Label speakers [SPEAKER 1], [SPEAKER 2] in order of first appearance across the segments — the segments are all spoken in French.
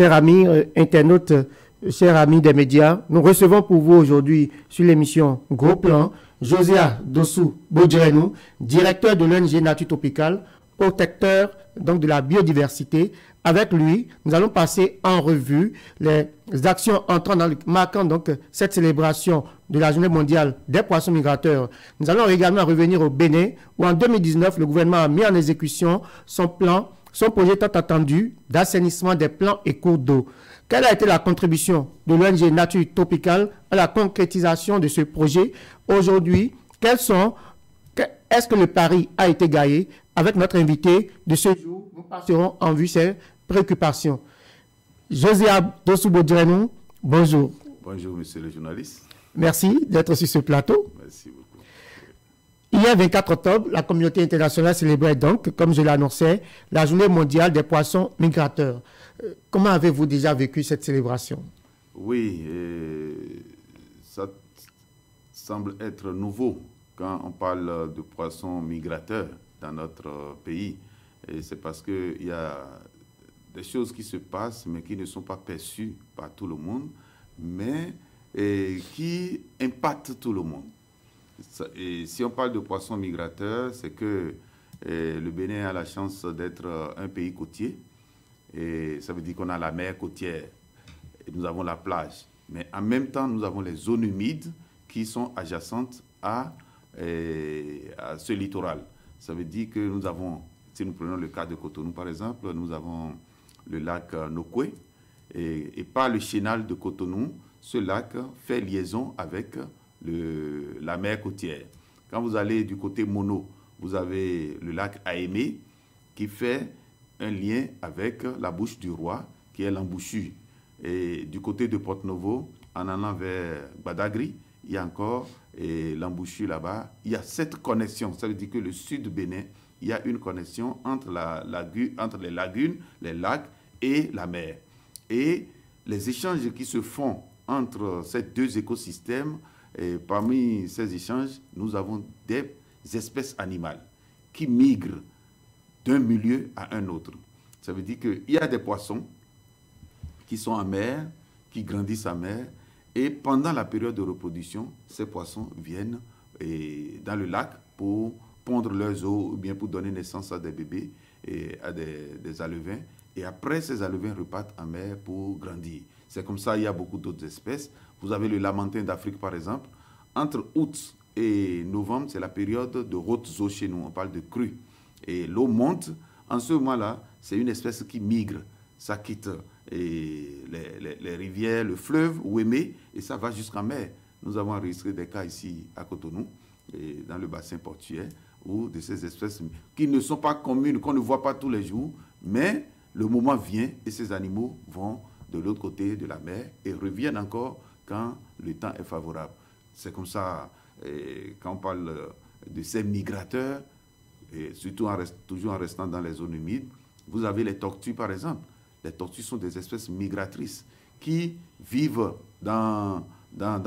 [SPEAKER 1] chers amis internautes, chers amis des médias, nous recevons pour vous aujourd'hui sur l'émission Gros Plan, Josiah Dossou Bodjerenou, directeur de l'ONG Nature Tropicale, protecteur donc de la biodiversité. Avec lui, nous allons passer en revue les actions marquant donc cette célébration de la Journée mondiale des poissons migrateurs. Nous allons également revenir au Bénin, où en 2019, le gouvernement a mis en exécution son projet tant attendu d'assainissement des plans et cours d'eau. Quelle a été la contribution de l'ONG Nature Tropicale à la concrétisation de ce projet? Aujourd'hui, est-ce que le pari a été gagné? Avec notre invité de ce jour, nous passerons en vue ces préoccupations. Josiah Dossou Bodjerenou, bonjour.
[SPEAKER 2] Bonjour, monsieur le journaliste.
[SPEAKER 1] Merci d'être sur ce plateau.
[SPEAKER 2] Merci beaucoup.
[SPEAKER 1] Hier, 24 octobre, la communauté internationale célébrait donc, comme je l'annonçais, la Journée mondiale des poissons migrateurs. Comment avez-vous déjà vécu cette célébration?
[SPEAKER 2] Oui, ça semble être nouveau quand on parle de poissons migrateurs dans notre pays. Et c'est parce qu'il y a des choses qui se passent, mais qui ne sont pas perçues par tout le monde, mais qui impactent tout le monde. Et si on parle de poissons migrateurs, c'est que le Bénin a la chance d'être un pays côtier. Et ça veut dire qu'on a la mer côtière et nous avons la plage. Mais en même temps, nous avons les zones humides qui sont adjacentes à ce littoral. Ça veut dire que nous avons, si nous prenons le cas de Cotonou par exemple, nous avons le lac Nokoué. Et par le chénal de Cotonou, ce lac fait liaison avec la mer côtière. Quand vous allez du côté Mono, vous avez le lac Aémé qui fait un lien avec la bouche du roi, qui est l'embouchure. Et du côté de Porto-Novo, en allant vers Badagry, il y a encore l'embouchure là-bas. Il y a cette connexion. Ça veut dire que le sud du Bénin, il y a une connexion entre les lagunes, les lacs et la mer. Et les échanges qui se font entre ces deux écosystèmes, et parmi ces échanges, nous avons des espèces animales qui migrent d'un milieu à un autre. Ça veut dire qu'il y a des poissons qui sont en mer, qui grandissent en mer, et pendant la période de reproduction, ces poissons viennent dans le lac pour pondre leurs œufs ou bien pour donner naissance à des bébés et à des alevins. Et après, ces alevins repartent en mer pour grandir. C'est comme ça, il y a beaucoup d'autres espèces. Vous avez le lamantin d'Afrique, par exemple. Entre août et novembre, c'est la période de hautes eaux chez nous. On parle de crue. Et l'eau monte. En ce moment-là, c'est une espèce qui migre. Ça quitte les rivières, le fleuve, Ouémé, et ça va jusqu'en mer. Nous avons enregistré des cas ici à Cotonou, et dans le bassin portuaire, où de ces espèces qui ne sont pas communes, qu'on ne voit pas tous les jours, mais le moment vient et ces animaux vont de l'autre côté de la mer et reviennent encore quand le temps est favorable. C'est comme ça, quand on parle de ces migrateurs, et surtout toujours en restant dans les zones humides, vous avez les tortues par exemple. Les tortues sont des espèces migratrices qui vivent dans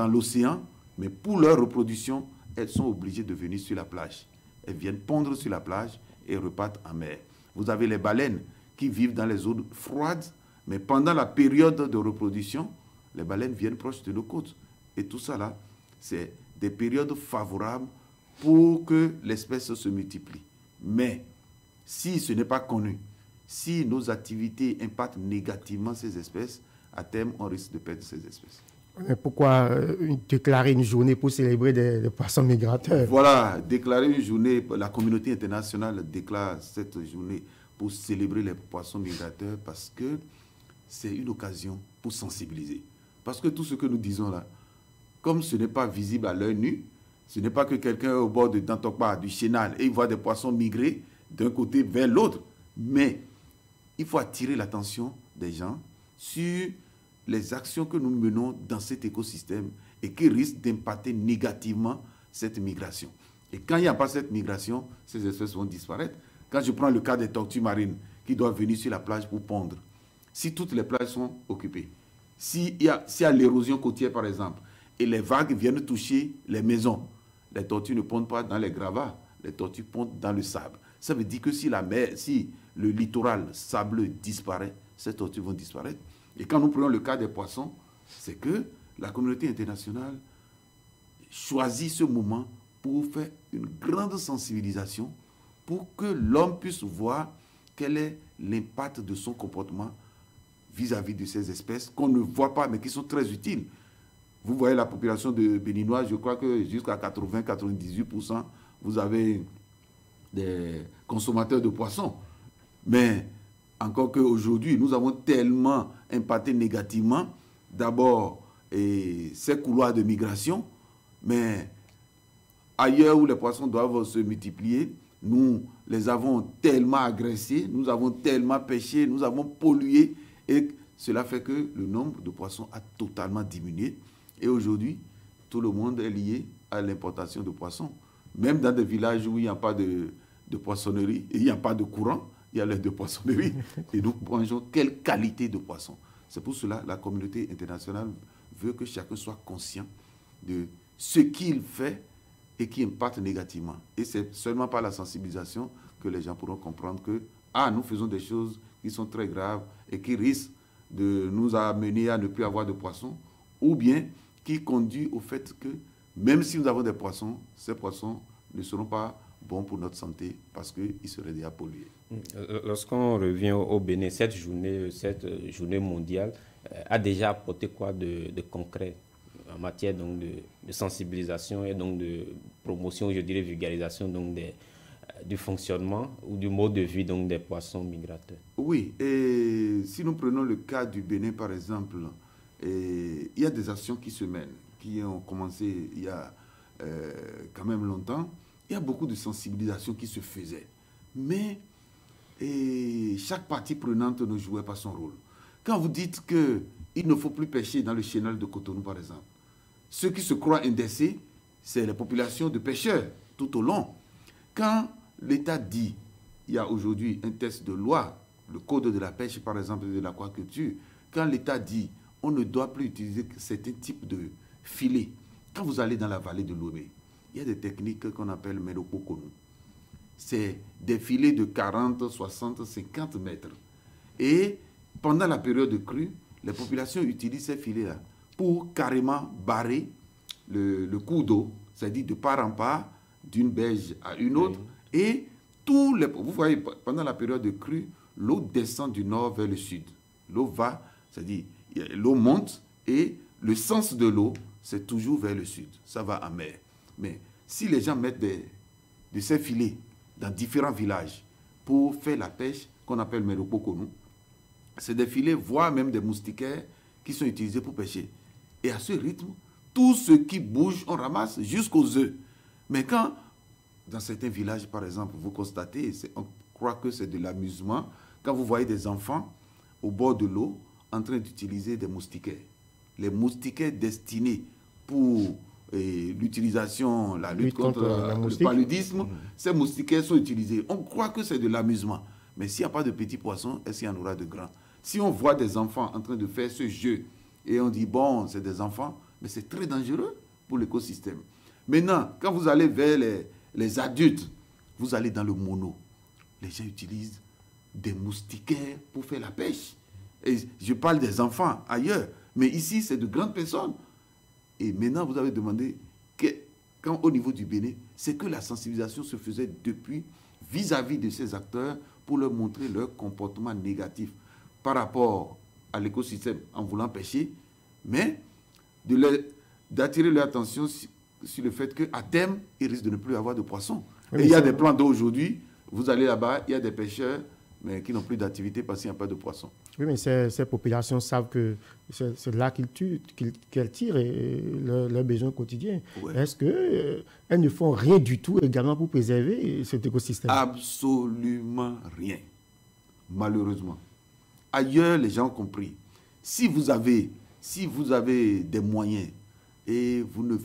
[SPEAKER 2] l'océan, mais pour leur reproduction, elles sont obligées de venir sur la plage. Elles viennent pondre sur la plage et repartent en mer. Vous avez les baleines qui vivent dans les zones froides, mais pendant la période de reproduction, les baleines viennent proches de nos côtes. Et tout ça là, c'est des périodes favorables pour que l'espèce se multiplie. Mais si ce n'est pas connu, si nos activités impactent négativement ces espèces, à terme, on risque de perdre ces espèces.
[SPEAKER 1] Mais pourquoi déclarer une journée pour célébrer des poissons migrateurs?
[SPEAKER 2] Voilà, déclarer une journée, la communauté internationale déclare cette journée pour célébrer les poissons migrateurs parce que c'est une occasion pour sensibiliser. Parce que tout ce que nous disons là, comme ce n'est pas visible à l'œil nu, ce n'est pas que quelqu'un est au bord de Dantokpa, du chénal, et il voit des poissons migrer d'un côté vers l'autre. Mais il faut attirer l'attention des gens sur les actions que nous menons dans cet écosystème et qui risquent d'impacter négativement cette migration. Et quand il n'y a pas cette migration, ces espèces vont disparaître. Quand je prends le cas des tortues marines qui doivent venir sur la plage pour pondre, si toutes les plages sont occupées, s'il y a l'érosion côtière par exemple, et les vagues viennent toucher les maisons, les tortues ne pondent pas dans les gravats, les tortues pondent dans le sable. Ça veut dire que si le littoral sableux disparaît, ces tortues vont disparaître. Et quand nous prenons le cas des poissons, c'est que la communauté internationale choisit ce moment pour faire une grande sensibilisation pour que l'homme puisse voir quel est l'impact de son comportement vis-à-vis de ces espèces qu'on ne voit pas mais qui sont très utiles. Vous voyez la population de Béninois, je crois que jusqu'à 80-98%, vous avez des consommateurs de poissons. Mais encore qu'aujourd'hui, nous avons tellement impacté négativement, d'abord, ces couloirs de migration, mais ailleurs où les poissons doivent se multiplier, nous les avons tellement agressés, nous avons tellement pêché, nous avons pollué, et cela fait que le nombre de poissons a totalement diminué. Et aujourd'hui, tout le monde est lié à l'importation de poissons. Même dans des villages où il n'y a pas de poissonnerie, et il n'y a pas de courant, il y a l'air de poissonnerie. Et nous mangeons quelle qualité de poisson. C'est pour cela que la communauté internationale veut que chacun soit conscient de ce qu'il fait et qui impacte négativement. Et c'est seulement par la sensibilisation que les gens pourront comprendre que nous faisons des choses qui sont très graves et qui risquent de nous amener à ne plus avoir de poissons, ou bien qui conduit au fait que même si nous avons des poissons, ces poissons ne seront pas bons pour notre santé parce qu'ils seraient déjà pollués.
[SPEAKER 3] Lorsqu'on revient au Bénin, cette journée mondiale a déjà apporté quoi de concret en matière donc, de sensibilisation et donc de promotion, je dirais vulgarisation donc, du fonctionnement ou du mode de vie donc, des poissons migrateurs?
[SPEAKER 2] Oui, et si nous prenons le cas du Bénin par exemple, il y a des actions qui se mènent, qui ont commencé il y a quand même longtemps. Il y a beaucoup de sensibilisation qui se faisait. Mais chaque partie prenante ne jouait pas son rôle. Quand vous dites qu'il ne faut plus pêcher dans le chenal de Cotonou, par exemple, ceux qui se croient indécés, c'est les populations de pêcheurs tout au long. Quand l'État dit, il y a aujourd'hui un texte de loi, le code de la pêche, par exemple, de l'aquaculture, quand l'État dit on ne doit plus utiliser certains types de filets, quand vous allez dans la vallée de Lomé, il y a des techniques qu'on appelle Merokokonu. C'est des filets de 40, 60, 50 mètres. Et pendant la période de crue, les populations utilisent ces filets-là pour carrément barrer le cours d'eau, c'est-à-dire de part en part, d'une berge à une autre. Oui. Et vous voyez, pendant la période de crue, l'eau descend du nord vers le sud. L'eau va, c'est-à-dire l'eau monte et le sens de l'eau, c'est toujours vers le sud. Ça va en mer. Mais si les gens mettent de ces filets dans différents villages pour faire la pêche qu'on appelle Merokokonu, c'est des filets, voire même des moustiquaires qui sont utilisés pour pêcher. Et à ce rythme, tout ce qui bouge, on ramasse jusqu'aux œufs. Mais quand, dans certains villages, par exemple, vous constatez, on croit que c'est de l'amusement, quand vous voyez des enfants au bord de l'eau en train d'utiliser des moustiquaires. Les moustiquaires destinés pour l'utilisation, la lutte contre le paludisme, ces moustiquaires sont utilisés. On croit que c'est de l'amusement. Mais s'il n'y a pas de petits poissons, est-ce qu'il y en aura de grands? Si on voit des enfants en train de faire ce jeu et on dit, bon, c'est des enfants, mais c'est très dangereux pour l'écosystème. Maintenant, quand vous allez vers les adultes, vous allez dans le mono. Les gens utilisent des moustiquaires pour faire la pêche. Et je parle des enfants ailleurs, mais ici, c'est de grandes personnes. Et maintenant, vous avez demandé, quand au niveau du Bénin, c'est que la sensibilisation se faisait depuis vis-à-vis de ces acteurs pour leur montrer leur comportement négatif par rapport à l'écosystème en voulant pêcher, mais d'attirer leur attention sur le fait qu'à terme, ils risquent de ne plus avoir de poissons. Oui, et il y a des plans d'eau aujourd'hui, vous allez là-bas, il y a des pêcheurs, mais qui n'ont plus d'activité parce qu'il n'y a pas de poissons.
[SPEAKER 1] Oui, mais ces populations savent que c'est là qu'elles tirent leurs besoins quotidiens. Ouais. Est-ce qu'elles ne font rien du tout également pour préserver cet écosystème?
[SPEAKER 2] Absolument rien, malheureusement. Ailleurs, les gens ont compris. Si vous avez des moyens et vous ne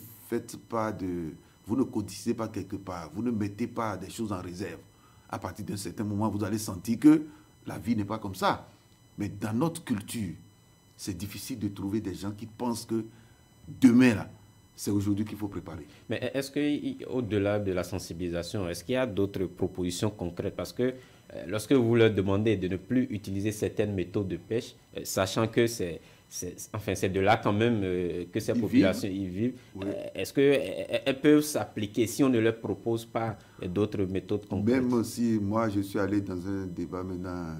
[SPEAKER 2] cotisez pas quelque part, vous ne mettez pas des choses en réserve, à partir d'un certain moment, vous allez sentir que la vie n'est pas comme ça. Mais dans notre culture, c'est difficile de trouver des gens qui pensent que demain, là, c'est aujourd'hui qu'il faut préparer.
[SPEAKER 3] Mais est-ce qu'au-delà de la sensibilisation, est-ce qu'il y a d'autres propositions concrètes? Parce que lorsque vous leur demandez de ne plus utiliser certaines méthodes de pêche, sachant que c'est de là quand même que ces populations y vivent. Oui. Est-ce qu'elles peuvent s'appliquer si on ne leur propose pas d'autres méthodes concrètes?
[SPEAKER 2] Même si moi, je suis allé dans un débat maintenant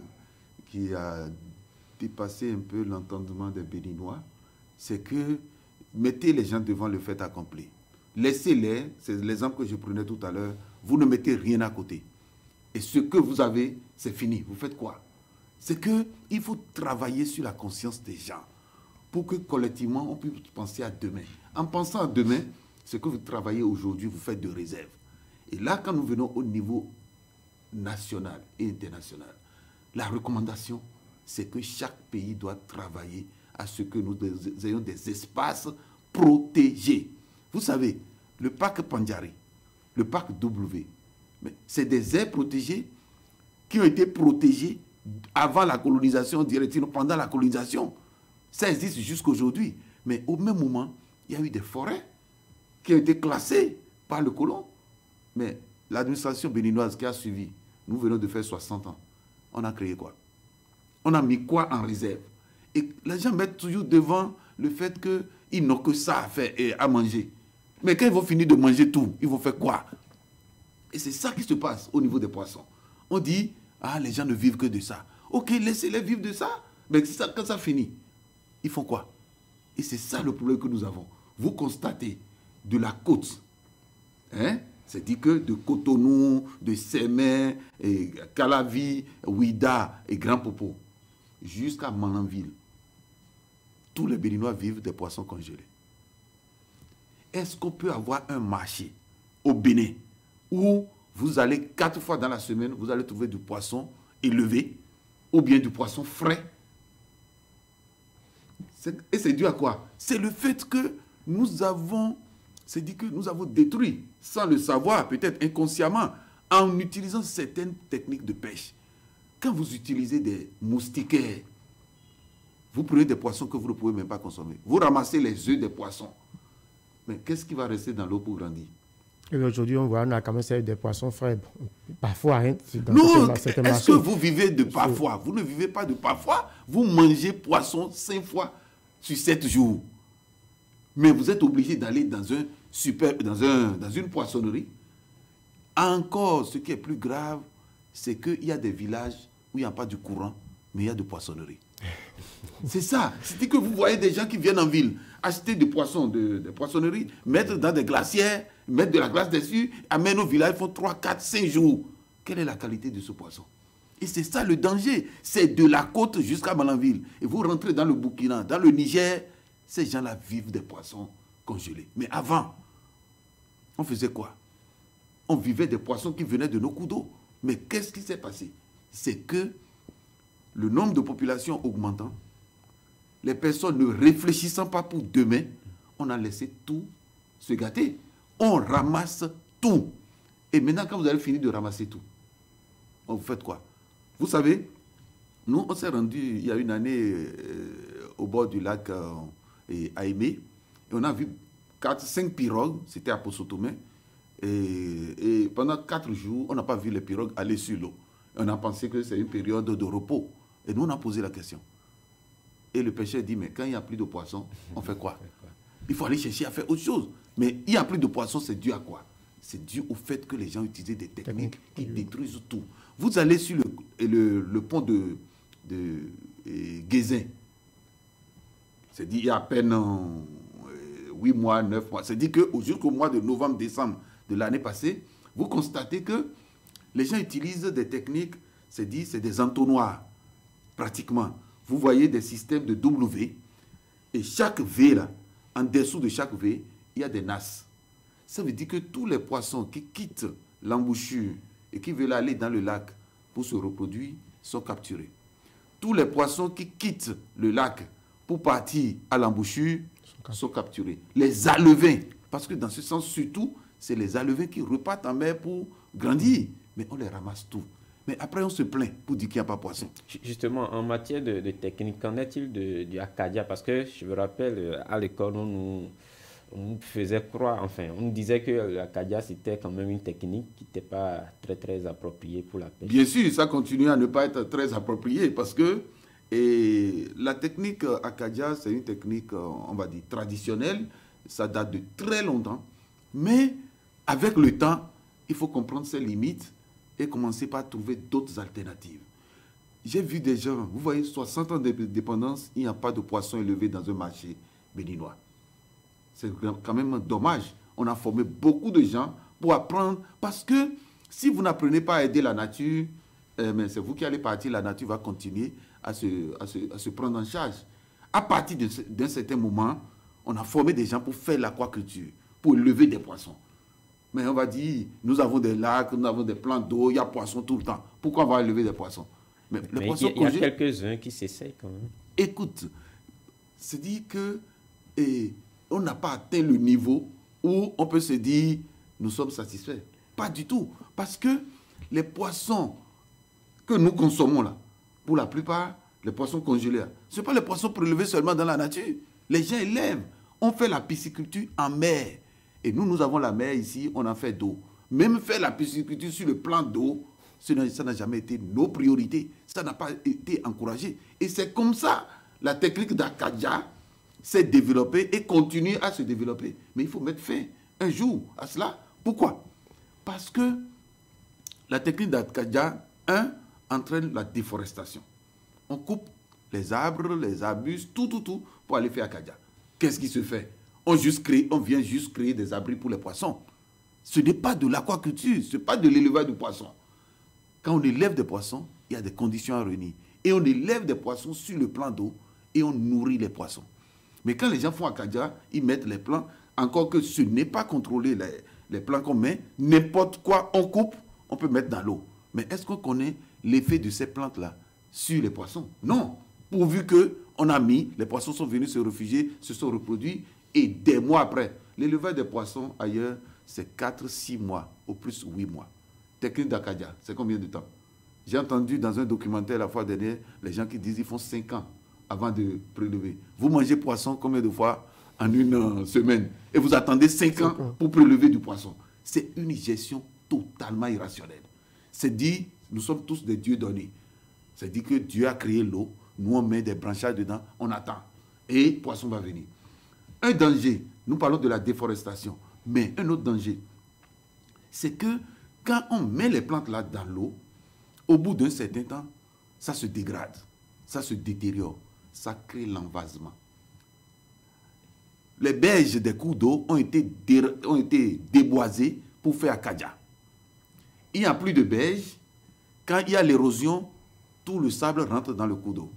[SPEAKER 2] qui a dépassé un peu l'entendement des Béninois, c'est que mettez les gens devant le fait accompli. Laissez-les, c'est l'exemple que je prenais tout à l'heure, vous ne mettez rien à côté. Et ce que vous avez, c'est fini. Vous faites quoi? C'est qu'il faut travailler sur la conscience des gens pour que collectivement, on puisse penser à demain. En pensant à demain, ce que vous travaillez aujourd'hui, vous faites de réserve. Et là, quand nous venons au niveau national et international, la recommandation, c'est que chaque pays doit travailler à ce que nous ayons des espaces protégés. Vous savez, le parc Pandjari, le parc W, c'est des aires protégées qui ont été protégées avant la colonisation, directement pendant la colonisation. Ça existe jusqu'aujourd'hui. Mais au même moment, il y a eu des forêts qui ont été classées par le colon. Mais l'administration béninoise qui a suivi, nous venons de faire 60 ans. On a créé quoi? On a mis quoi en réserve? Et les gens mettent toujours devant le fait qu'ils n'ont que ça à faire et à manger. Mais quand ils vont finir de manger tout, ils vont faire quoi? Et c'est ça qui se passe au niveau des poissons. On dit, ah, les gens ne vivent que de ça. Ok, laissez-les vivre de ça. Mais quand ça finit, ils font quoi? Et c'est ça le problème que nous avons. Vous constatez de la côte, hein? C'est-à-dire que de Cotonou, de Sémé, Calavi, Ouida et Grand Popo, jusqu'à Malanville, tous les Béninois vivent des poissons congelés. Est-ce qu'on peut avoir un marché au Bénin où vous allez 4 fois dans la semaine, vous allez trouver du poisson élevé ou bien du poisson frais? Et c'est dû à quoi? C'est le fait que nous avons, c'est dit que nous avons détruit, sans le savoir, peut-être inconsciemment, en utilisant certaines techniques de pêche. Quand vous utilisez des moustiquaires, vous prenez des poissons que vous ne pouvez même pas consommer. Vous ramassez les œufs des poissons. Mais qu'est-ce qui va rester dans l'eau pour grandir?
[SPEAKER 1] Et aujourd'hui, on voit, on a quand même des poissons frais. Parfois, hein,
[SPEAKER 2] non, est-ce que vous vivez de parfois? Vous ne vivez pas de parfois. Vous mangez poisson 5 fois sur 7 jours. Mais vous êtes obligé d'aller dans une poissonnerie. Encore, ce qui est plus grave, c'est qu'il y a des villages où il n'y a pas de courant, mais il y a de poissonneries. C'est ça. C'est que vous voyez des gens qui viennent en ville acheter des poissons de poissonneries, mettre dans des glacières, mettre de la glace dessus, amènent au village, ils font 3, 4, 5 jours. Quelle est la qualité de ce poisson? Et c'est ça le danger. C'est de la côte jusqu'à Malanville. Et vous rentrez dans le Burkina, dans le Niger, ces gens-là vivent des poissons congelés. Mais avant, on faisait quoi? On vivait des poissons qui venaient de nos cours d'eau. Mais qu'est-ce qui s'est passé? C'est que le nombre de populations augmentant, les personnes ne réfléchissant pas pour demain, on a laissé tout se gâter. On ramasse tout. Et maintenant, quand vous allez finir de ramasser tout, vous faites quoi? Vous savez, nous, on s'est rendu il y a une année au bord du lac Aimé, et on a vu 4-5 pirogues, c'était à Possotomé, et pendant 4 jours, on n'a pas vu les pirogues aller sur l'eau. On a pensé que c'est une période de repos. Et nous, on a posé la question. Et le pêcheur dit, mais quand il n'y a plus de poissons, on fait quoi? Il faut aller chercher à faire autre chose. Mais il n'y a plus de poissons, c'est dû à quoi? C'est dû au fait que les gens utilisaient des techniques qui détruisent tout. Vous allez sur le pont de Guézin. C'est dit il y a à peine 8 mois, 9 mois. C'est dit que jusqu'au mois de novembre, décembre de l'année passée, vous constatez que les gens utilisent des techniques, c'est des entonnoirs, pratiquement. Vous voyez des systèmes de W, et chaque V, là, en dessous de chaque V, il y a des nasses. Ça veut dire que tous les poissons qui quittent l'embouchure et qui veulent aller dans le lac pour se reproduire sont capturés. Tous les poissons qui quittent le lac pour partir à l'embouchure sont capturés. Les alevins, parce que dans ce sens, surtout, c'est les alevins qui repartent en mer pour grandir. Mais on les ramasse tout. Mais après, on se plaint pour dire qu'il n'y a pas de poisson.
[SPEAKER 3] Justement, en matière de technique, qu'en est-il du Acadia? Parce que je me rappelle, à l'école, on faisait croire, enfin, on disait que la Kadia, c'était quand même une technique qui n'était pas très, très appropriée pour la pêche.
[SPEAKER 2] Bien sûr, ça continue à ne pas être très approprié parce que la technique Akadia, c'est une technique, on va dire, traditionnelle. Ça date de très longtemps. Mais avec le temps, il faut comprendre ses limites et commencer par trouver d'autres alternatives. J'ai vu des gens, vous voyez, 60 ans d'indépendance, il n'y a pas de poisson élevé dans un marché béninois. C'est quand même dommage. On a formé beaucoup de gens pour apprendre. Parce que si vous n'apprenez pas à aider la nature, mais c'est vous qui allez partir, la nature va continuer à se prendre en charge. À partir d'un certain moment, on a formé des gens pour faire l'aquaculture, pour élever des poissons. Mais on va dire, nous avons des lacs, nous avons des plans d'eau, il y a poissons tout le temps. Pourquoi on va élever des poissons?
[SPEAKER 3] Mais il y a quelques-uns qui s'essayent quand même.
[SPEAKER 2] Écoute, c'est dire que on n'a pas atteint le niveau où on peut se dire nous sommes satisfaits. Pas du tout. Parce que les poissons que nous consommons là, pour la plupart, les poissons congelés, ce ne sont pas les poissons prélevés seulement dans la nature. Les gens élèvent. On fait la pisciculture en mer. Et nous avons la mer ici, on en fait d'eau. Même faire la pisciculture sur le plan d'eau, ça n'a jamais été nos priorités. Ça n'a pas été encouragé. Et c'est comme ça, la technique d'Akadia s'est développée et continue à se développer. Mais il faut mettre fin un jour à cela. Pourquoi? Parce que la technique d'Akadia, entraîne la déforestation. On coupe les arbres, les arbustes, tout, pour aller faire Akadia. Qu'est-ce qui se fait? On vient juste créer des abris pour les poissons. Ce n'est pas de l'aquaculture, ce n'est pas de l'élevage de poissons. Quand on élève des poissons, il y a des conditions à réunir. Et on élève des poissons sur le plan d'eau et on nourrit les poissons. Mais quand les gens font Akadia, ils mettent les plants, encore que ce n'est pas contrôlé, les plants qu'on met, n'importe quoi on coupe, on peut mettre dans l'eau. Mais est-ce qu'on connaît l'effet de ces plantes-là sur les poissons? Non. Pourvu qu'on a mis, les poissons sont venus se réfugier, se sont reproduits, et des mois après, l'élevage des poissons ailleurs, c'est 4-6 mois, au plus 8 mois. Technique d'Akadia, c'est combien de temps? J'ai entendu dans un documentaire la fois dernière, les gens qui disent qu'ils font 5 ans avant de prélever. Vous mangez poisson combien de fois en une semaine? Et vous attendez 5 ans pour prélever du poisson. C'est une gestion totalement irrationnelle. C'est dit, nous sommes tous des dieux donnés. C'est dit que Dieu a créé l'eau, nous on met des branchages dedans, on attend. Et le poisson va venir. Un danger, nous parlons de la déforestation, mais un autre danger, c'est que quand on met les plantes là dans l'eau, au bout d'un certain temps, ça se dégrade, ça se détériore, ça crée l'envasement. Les berges des cours d'eau ont été déboisées pour faire Akadia. Il n'y a plus de berges. Quand il y a l'érosion, tout le sable rentre dans le cours d'eau.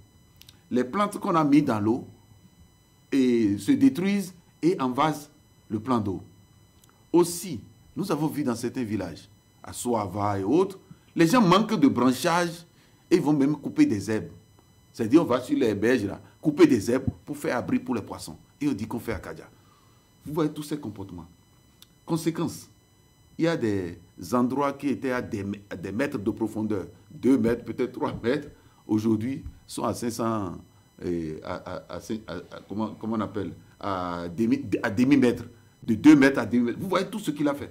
[SPEAKER 2] Les plantes qu'on a mises dans l'eau se détruisent et envasent le plan d'eau. Aussi, nous avons vu dans certains villages, à Soava et autres, les gens manquent de branchage et ils vont même couper des herbes. C'est-à-dire, on va sur les berges là, couper des herbes pour faire abri pour les poissons. Et on dit qu'on fait Akadia. Vous voyez tous ces comportements. Conséquence, il y a des endroits qui étaient à des mètres de profondeur, 2 mètres, peut-être 3 mètres, aujourd'hui sont à 500, comment on appelle, à demi-mètre, de 2 mètres à demi-mètre. Vous voyez tout ce qu'il a fait.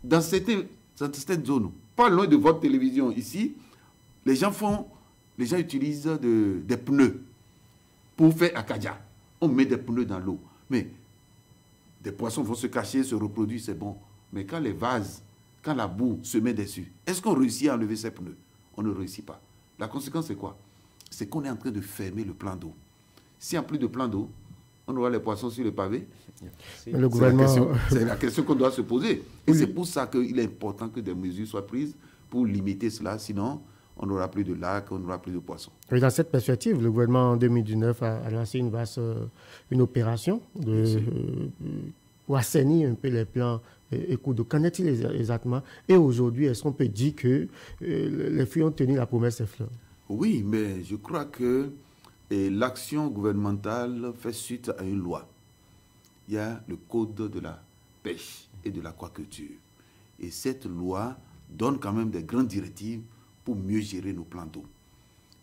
[SPEAKER 2] Dans certaines zones, pas loin de votre télévision ici, les gens utilisent des pneus pour faire Akadia. On met des pneus dans l'eau. Mais des poissons vont se cacher, se reproduire, c'est bon. Mais quand les vases, quand la boue se met dessus, est-ce qu'on réussit à enlever ces pneus? On ne réussit pas. La conséquence, c'est quoi? C'est qu'on est en train de fermer le plan d'eau. S'il n'y a plus de plan d'eau, on aura les poissons sur le pavé. C'est la question qu'on doit se poser. Et c'est pour ça qu'il est important que des mesures soient prises pour limiter cela. Sinon, on n'aura plus de lacs, on n'aura plus de poissons.
[SPEAKER 1] Et dans cette perspective, le gouvernement en 2019 a lancé une opération pour assainir un peu les plans et cours d'eau. Qu'en est-il exactement? Et aujourd'hui, est-ce qu'on peut dire que les filles ont tenu la promesse des fleurs?
[SPEAKER 2] Oui, mais je crois que l'action gouvernementale fait suite à une loi. Il y a le code de la pêche et de l'aquaculture. Et cette loi donne quand même des grandes directives pour mieux gérer nos plans d'eau.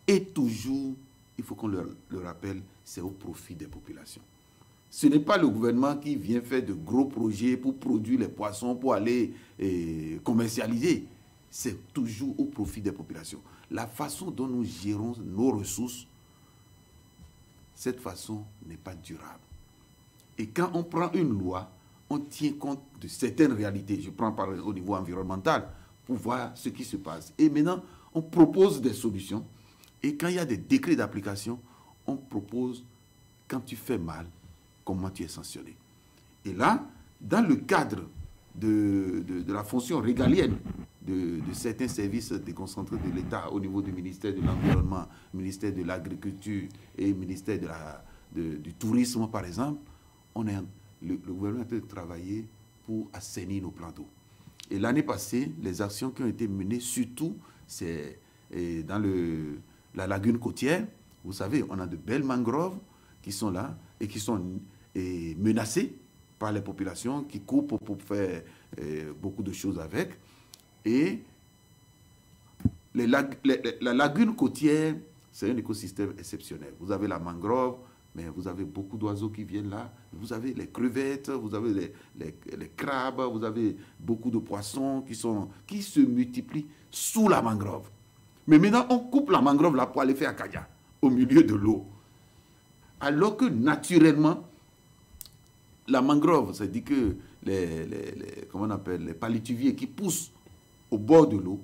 [SPEAKER 2] Et toujours, il faut qu'on le rappelle, c'est au profit des populations. Ce n'est pas le gouvernement qui vient faire de gros projets pour produire les poissons, pour aller commercialiser. C'est toujours au profit des populations. La façon dont nous gérons nos ressources, cette façon n'est pas durable. Et quand on prend une loi, on tient compte de certaines réalités. Je prends au niveau environnemental pour voir ce qui se passe. Et maintenant, on propose des solutions. Et quand il y a des décrets d'application, on propose, quand tu fais mal, comment tu es sanctionné. Et là, dans le cadre de la fonction régalienne de certains services déconcentrés de l'État au niveau du ministère de l'Environnement, ministère de l'Agriculture et ministère du Tourisme, par exemple, le gouvernement est en train de travailler pour assainir nos plans d'eau. Et l'année passée, les actions qui ont été menées, surtout, c'est dans la lagune côtière. Vous savez, on a de belles mangroves qui sont là et qui sont menacées par les populations qui coupent pour faire beaucoup de choses avec. Et la lagune côtière, c'est un écosystème exceptionnel. Vous avez la mangrove, mais vous avez beaucoup d'oiseaux qui viennent là. Vous avez les crevettes, vous avez les crabes, vous avez beaucoup de poissons qui se multiplient sous la mangrove. Mais maintenant, on coupe la mangrove là pour aller faire akaja, au milieu de l'eau. Alors que naturellement, la mangrove, ça dit que comment on appelle, les palétuviers qui poussent au bord de l'eau,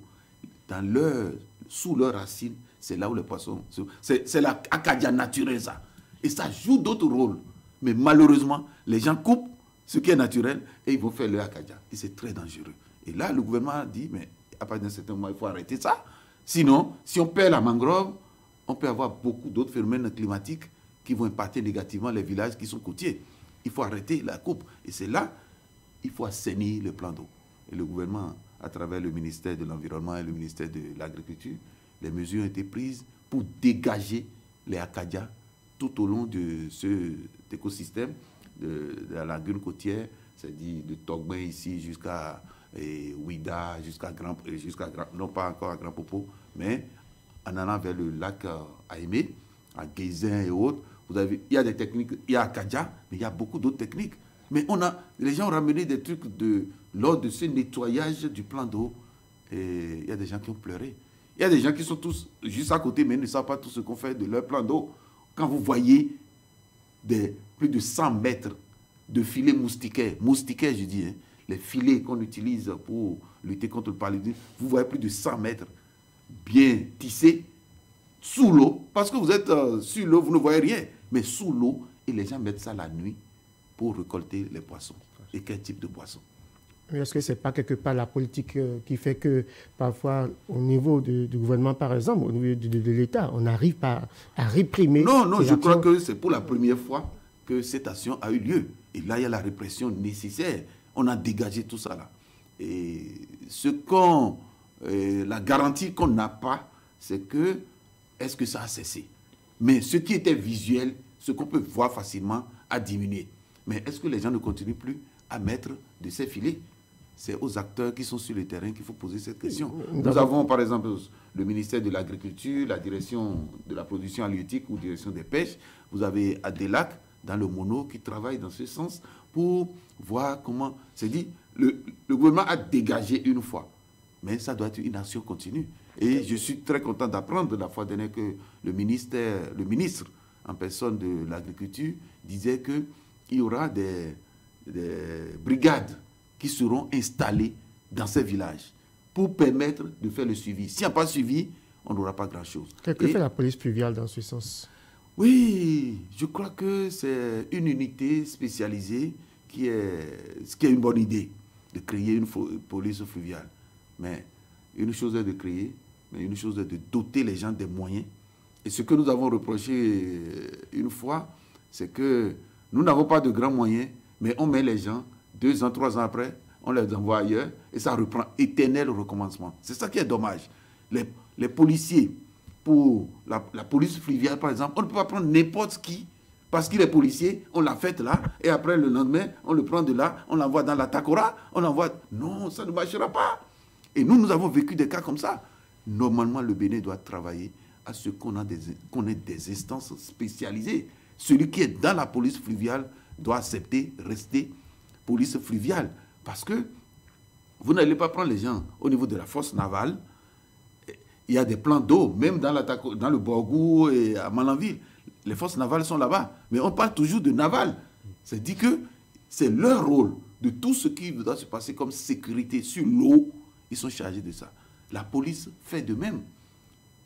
[SPEAKER 2] sous leurs racines, c'est là où les poissons... C'est la akaja naturelle, ça. Et ça joue d'autres rôles. Mais malheureusement, les gens coupent ce qui est naturel et ils vont faire le akaja. Et c'est très dangereux. Et là, le gouvernement a dit, mais à partir d'un certain moment, il faut arrêter ça. Sinon, si on perd la mangrove, on peut avoir beaucoup d'autres phénomènes climatiques qui vont impacter négativement les villages qui sont côtiers. Il faut arrêter la coupe. Et c'est là, il faut assainir le plan d'eau. Et le gouvernement, à travers le ministère de l'Environnement et le ministère de l'Agriculture, les mesures ont été prises pour dégager les akajas tout au long de cet écosystème de la lagune côtière, c'est-à-dire de Togben ici jusqu'à Ouida, jusqu'à non pas encore à Grand Popo, mais en allant vers le lac Aimé, à Guézin et autres. Il y a des techniques, il y a Akaja, mais il y a beaucoup d'autres techniques. Mais les gens ont ramené des trucs lors de ce nettoyage du plan d'eau. Et il y a des gens qui ont pleuré. Il y a des gens qui sont tous juste à côté, mais ils ne savent pas tout ce qu'on fait de leur plan d'eau. Quand vous voyez plus de 100 mètres de filets moustiquaires, je dis, hein, les filets qu'on utilise pour lutter contre le paludisme, vous voyez plus de 100 mètres bien tissés sous l'eau, parce que vous êtes sur l'eau, vous ne voyez rien, mais sous l'eau, et les gens mettent ça la nuit pour récolter les poissons. Et quel type de poissons?
[SPEAKER 1] Est-ce que ce n'est pas quelque part la politique qui fait que parfois, au niveau du gouvernement, par exemple, au niveau de l'État, on n'arrive pas à réprimer?
[SPEAKER 2] Non, je crois que c'est pour la première fois que cette action a eu lieu. Et là, il y a la répression nécessaire. On a dégagé tout ça là. Et la garantie qu'on n'a pas, c'est que, est-ce que ça a cessé? Mais ce qui était visuel, ce qu'on peut voir facilement, a diminué. Mais est-ce que les gens ne continuent plus à mettre de ces filets? C'est aux acteurs qui sont sur le terrain qu'il faut poser cette question. Nous avons par exemple le ministère de l'Agriculture, la direction de la production halieutique ou direction des pêches. Vous avez Adelac dans le Mono qui travaille dans ce sens pour voir comment... C'est dit, le gouvernement a dégagé une fois, mais ça doit être une action continue. Et je suis très content d'apprendre la fois dernière que le ministre en personne de l'Agriculture disait qu'il y aura des brigades qui seront installées dans ces villages pour permettre de faire le suivi. S'il n'y a pas de suivi, on n'aura pas grand-chose.
[SPEAKER 1] Que fait la police fluviale dans ce sens?
[SPEAKER 2] Oui, je crois que c'est une unité spécialisée qui est une bonne idée de créer une police fluviale. Mais une chose est de créer, mais une chose est de doter les gens des moyens. Et ce que nous avons reproché une fois, c'est que nous n'avons pas de grands moyens, mais on met les gens, 2 ans, 3 ans après, on les envoie ailleurs, et ça reprend éternel recommencement. C'est ça qui est dommage. Les policiers, pour la police fluviale, par exemple, on ne peut pas prendre n'importe qui, parce qu'il est policier, on l'a fait là, et après le lendemain, on le prend de là, on l'envoie dans la Takora, on l'envoie... Non, ça ne marchera pas. Et nous avons vécu des cas comme ça. Normalement, le Bénin doit travailler à ce qu'on ait des instances spécialisées. Celui qui est dans la police fluviale doit accepter, rester police fluviale. Parce que vous n'allez pas prendre les gens au niveau de la force navale. Il y a des plans d'eau, même dans le Borgou et à Malanville. Les forces navales sont là-bas. Mais on parle toujours de naval. C'est dit que c'est leur rôle de tout ce qui doit se passer comme sécurité sur l'eau. Ils sont chargés de ça. La police fait de même.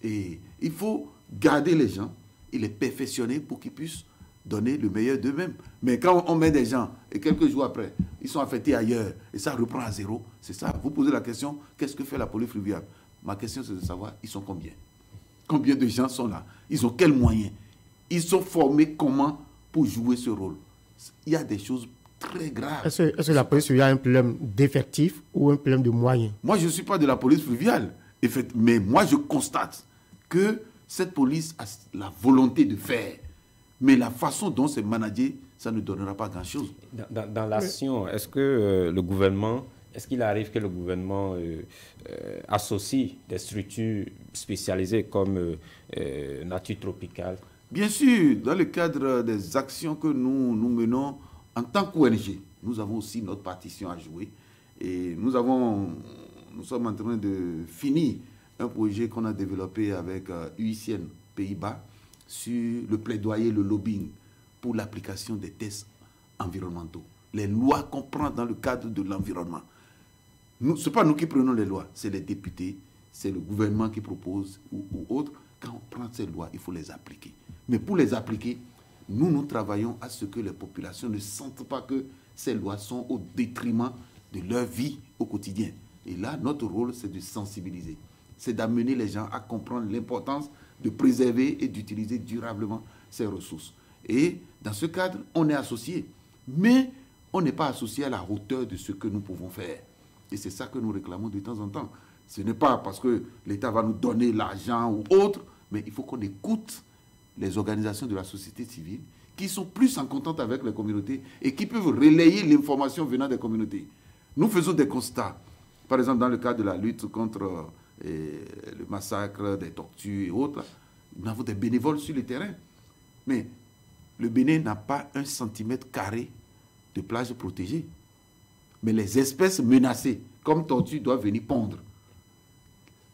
[SPEAKER 2] Et il faut garder les gens et les perfectionner pour qu'ils puissent donner le meilleur d'eux-mêmes. Mais quand on met des gens et quelques jours après, ils sont affectés ailleurs et ça reprend à zéro, c'est ça. Vous posez la question, qu'est-ce que fait la police fluviale? Ma question, c'est de savoir, ils sont combien? Combien de gens sont là? Ils ont quels moyens? Ils sont formés comment pour jouer ce rôle? Il y a des choses très graves.
[SPEAKER 1] Est-ce que la police fluviale a un problème d'effectifs ou un problème de moyens?
[SPEAKER 2] Moi, je ne suis pas de la police fluviale, mais moi, je constate que cette police a la volonté de faire. Mais la façon dont c'est managé, ça ne donnera pas grand-chose.
[SPEAKER 3] Dans l'action, est-ce que le gouvernement... Est-ce qu'il arrive que le gouvernement associe des structures spécialisées comme Nature Tropicale?
[SPEAKER 2] Bien sûr, dans le cadre des actions que nous menons en tant qu'ONG, nous avons aussi notre partition à jouer. Et nous sommes en train de finir un projet qu'on a développé avec UICN Pays-Bas sur le plaidoyer, le lobbying pour l'application des tests environnementaux. Les lois qu'on prend dans le cadre de l'environnement. Ce n'est pas nous qui prenons les lois, c'est les députés, c'est le gouvernement qui propose ou autre. Quand on prend ces lois, il faut les appliquer. Mais pour les appliquer, nous travaillons à ce que les populations ne sentent pas que ces lois sont au détriment de leur vie au quotidien. Et là, notre rôle, c'est de sensibiliser. C'est d'amener les gens à comprendre l'importance de préserver et d'utiliser durablement ces ressources. Et dans ce cadre, on est associé. Mais on n'est pas associé à la hauteur de ce que nous pouvons faire. Et c'est ça que nous réclamons de temps en temps. Ce n'est pas parce que l'État va nous donner l'argent ou autre, mais il faut qu'on écoute les organisations de la société civile qui sont plus en contact avec les communautés et qui peuvent relayer l'information venant des communautés. Nous faisons des constats. Par exemple, dans le cadre de la lutte contre le massacre des tortues et autres, nous avons des bénévoles sur le terrain. Mais le Bénin n'a pas 1 centimètre carré de plage protégée. Mais les espèces menacées, comme tortue, doivent venir pondre.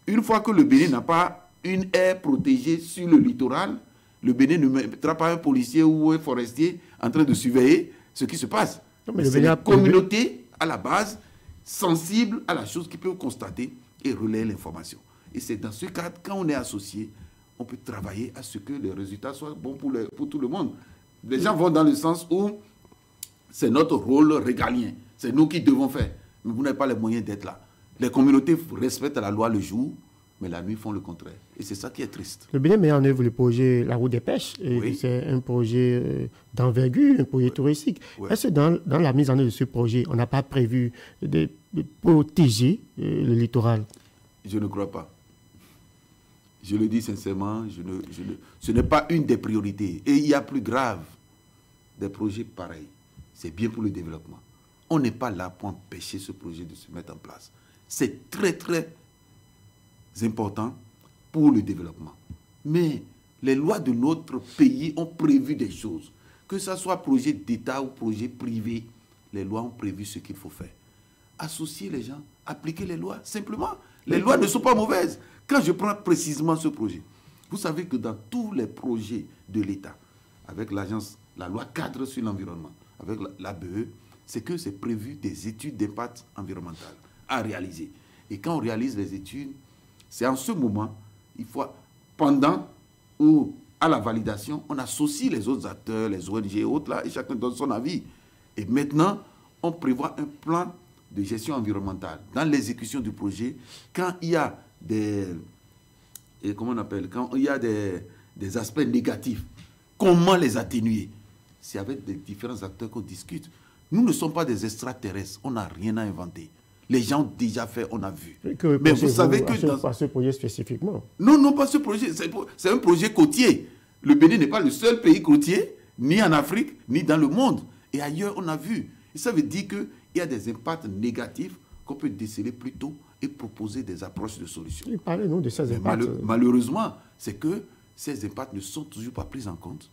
[SPEAKER 2] Une fois que le Bénin n'a pas une aire protégée sur le littoral, le Bénin ne mettra pas un policier ou un forestier en train de surveiller ce qui se passe. C'est la communauté, à la base, sensible à la chose qui peut constater et relayer l'information. Et c'est dans ce cadre, quand on est associé, on peut travailler à ce que les résultats soient bons pour tout le monde. Les gens vont dans le sens où c'est notre rôle régalien. C'est nous qui devons faire. Mais vous n'avez pas les moyens d'être là. Les communautés respectent la loi le jour, mais la nuit font le contraire. Et c'est ça qui est triste.
[SPEAKER 1] Le Bénin met en œuvre le projet La Route des Pêches. Oui. C'est un projet d'envergure, un projet touristique. Oui. Est-ce que dans la mise en œuvre de ce projet, on n'a pas prévu de protéger le littoral?
[SPEAKER 2] Je ne crois pas. Je le dis sincèrement, ce n'est pas une des priorités. Et il y a plus grave des projets pareils. C'est bien pour le développement. On n'est pas là pour empêcher ce projet de se mettre en place. C'est très, très important pour le développement. Mais les lois de notre pays ont prévu des choses. Que ce soit projet d'État ou projet privé, les lois ont prévu ce qu'il faut faire. Associer les gens, appliquer les lois, simplement. Les lois ne sont pas mauvaises. Quand je prends précisément ce projet, vous savez que dans tous les projets de l'État, avec l'agence, la loi cadre sur l'environnement, avec l'ABE, c'est que c'est prévu des études d'impact environnemental à réaliser. Et quand on réalise les études, c'est en ce moment, il faut, pendant ou à la validation, on associe les autres acteurs, les ONG et autres, là, et chacun donne son avis. Et maintenant, on prévoit un plan de gestion environnementale dans l'exécution du projet. Quand il y a quand il y a des aspects négatifs, comment les atténuer? C'est avec des différents acteurs qu'on discute. Nous ne sommes pas des extraterrestres, on n'a rien à inventer. Les gens ont déjà fait, on a vu.
[SPEAKER 1] Mais vous savez que pas ce projet spécifiquement.
[SPEAKER 2] Non, pas ce projet. C'est un projet côtier. Le Bénin n'est pas le seul pays côtier, ni en Afrique, ni dans le monde. Et ailleurs, on a vu. Et ça veut dire qu'il y a des impacts négatifs qu'on peut déceler plus tôt et proposer des approches de solutions.
[SPEAKER 1] Parlez-nous de ces impacts.
[SPEAKER 2] Malheureusement, c'est que ces impacts ne sont toujours pas pris en compte.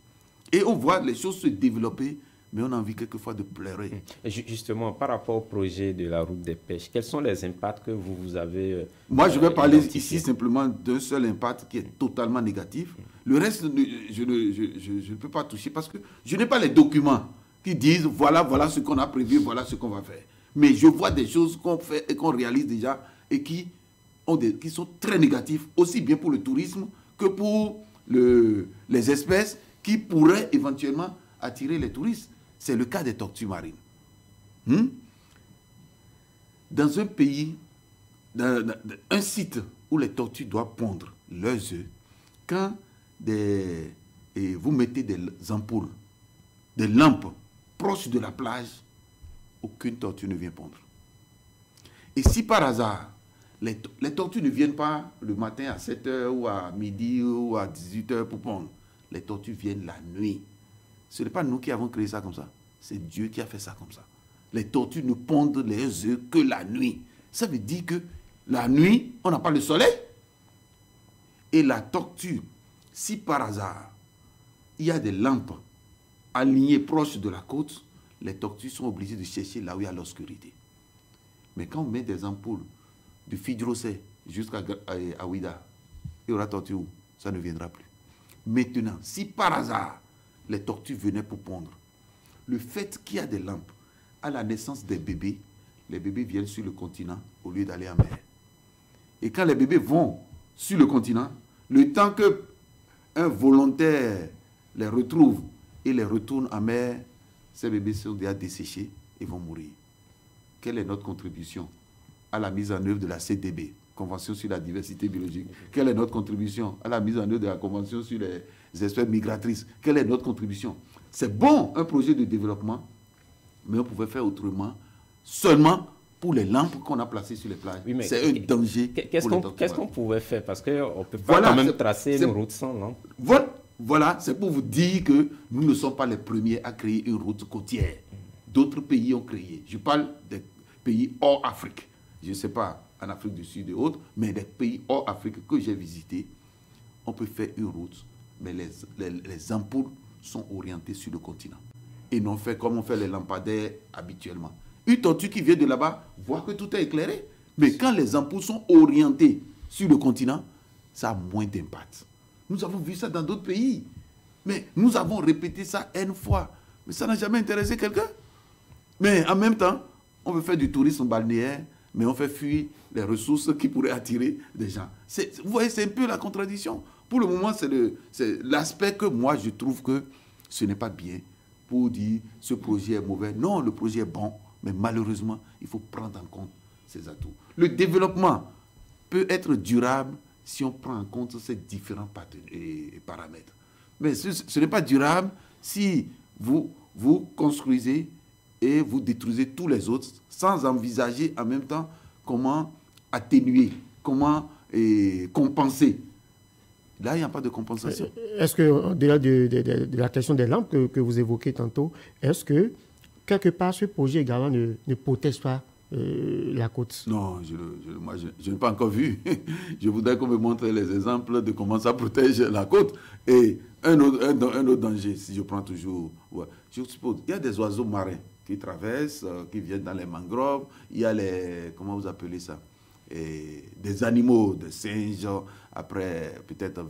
[SPEAKER 2] Et on voit les choses se développer mais on a envie quelquefois de pleurer.
[SPEAKER 3] Justement, par rapport au projet de la route des pêches, quels sont les impacts que vous avez
[SPEAKER 2] Moi, je vais parler
[SPEAKER 3] identifiés?
[SPEAKER 2] ici simplement d'un seul impact qui est totalement négatif. Le reste, je ne peux pas toucher parce que je n'ai pas les documents qui disent voilà ce qu'on a prévu, voilà ce qu'on va faire. Mais je vois des choses qu'on fait et qu'on réalise déjà et qui sont très négatifs, aussi bien pour le tourisme que pour les espèces qui pourraient éventuellement attirer les touristes. C'est le cas des tortues marines. Dans un pays, un site où les tortues doivent pondre leurs œufs, quand vous mettez des ampoules, des lampes proches de la plage, aucune tortue ne vient pondre. Et si par hasard, les tortues ne viennent pas le matin à 7h ou à midi ou à 18h pour pondre, les tortues viennent la nuit. Ce n'est pas nous qui avons créé ça comme ça. C'est Dieu qui a fait ça comme ça. Les tortues ne pondent les œufs que la nuit. Ça veut dire que la nuit, on n'a pas le soleil. Et la tortue, si par hasard, il y a des lampes alignées proches de la côte, les tortues sont obligées de chercher là où il y a l'obscurité. Mais quand on met des ampoules du Fidrosé jusqu'à Ouida, il y aura tortue où? Ça ne viendra plus. Maintenant, si par hasard, les tortues venaient pour pondre, le fait qu'il y a des lampes à la naissance des bébés, les bébés viennent sur le continent au lieu d'aller en mer. Et quand les bébés vont sur le continent, le temps qu'un volontaire les retrouve et les retourne en mer, ces bébés sont déjà desséchés et vont mourir. Quelle est notre contribution à la mise en œuvre de la CDB, Convention sur la diversité biologique? Quelle est notre contribution à la mise en œuvre de la Convention sur les espèces migratrices? Quelle est notre contribution? C'est bon, un projet de développement, mais on pouvait faire autrement, seulement pour les lampes qu'on a placées sur les plages. Oui, c'est un danger.
[SPEAKER 3] Qu'est-ce qu'on pouvait faire? Parce qu'on ne peut pas quand même tracer une route sans lampe.
[SPEAKER 2] Voilà, c'est pour vous dire que nous ne sommes pas les premiers à créer une route côtière. D'autres pays ont créé. Je parle des pays hors Afrique. Je ne sais pas, en Afrique du Sud et autres, mais des pays hors Afrique que j'ai visités, on peut faire une route, mais les ampoules sont orientées sur le continent. Et non fait comme on fait les lampadaires habituellement. Une tortue qui vient de là-bas voit que tout est éclairé. Mais quand les ampoules sont orientées sur le continent, ça a moins d'impact. Nous avons vu ça dans d'autres pays. Mais nous avons répété ça une fois. Mais ça n'a jamais intéressé quelqu'un. Mais en même temps, on veut faire du tourisme balnéaire, mais on fait fuir les ressources qui pourraient attirer des gens. Vous voyez, c'est un peu la contradiction. Pour le moment, c'est l'aspect que moi, je trouve que ce n'est pas bien pour dire ce projet est mauvais. Non, le projet est bon, mais malheureusement, il faut prendre en compte ces atouts. Le développement peut être durable si on prend en compte ces différents paramètres. Mais ce n'est pas durable si vous construisez et vous détruisez tous les autres sans envisager en même temps comment atténuer, comment compenser. Là, il n'y a pas de compensation.
[SPEAKER 1] Est-ce que, au-delà de la question des lampes que vous évoquez tantôt, est-ce que, quelque part, ce projet également ne protège pas la côte?
[SPEAKER 2] Non, moi, je n'ai pas encore vu. Je voudrais qu'on me montre les exemples de comment ça protège la côte. Et un autre danger, si je prends toujours... Ouais, je suppose, il y a des oiseaux marins qui traversent, qui viennent dans les mangroves. Il y a les... Comment vous appelez ça? Et des animaux, des singes, après peut-être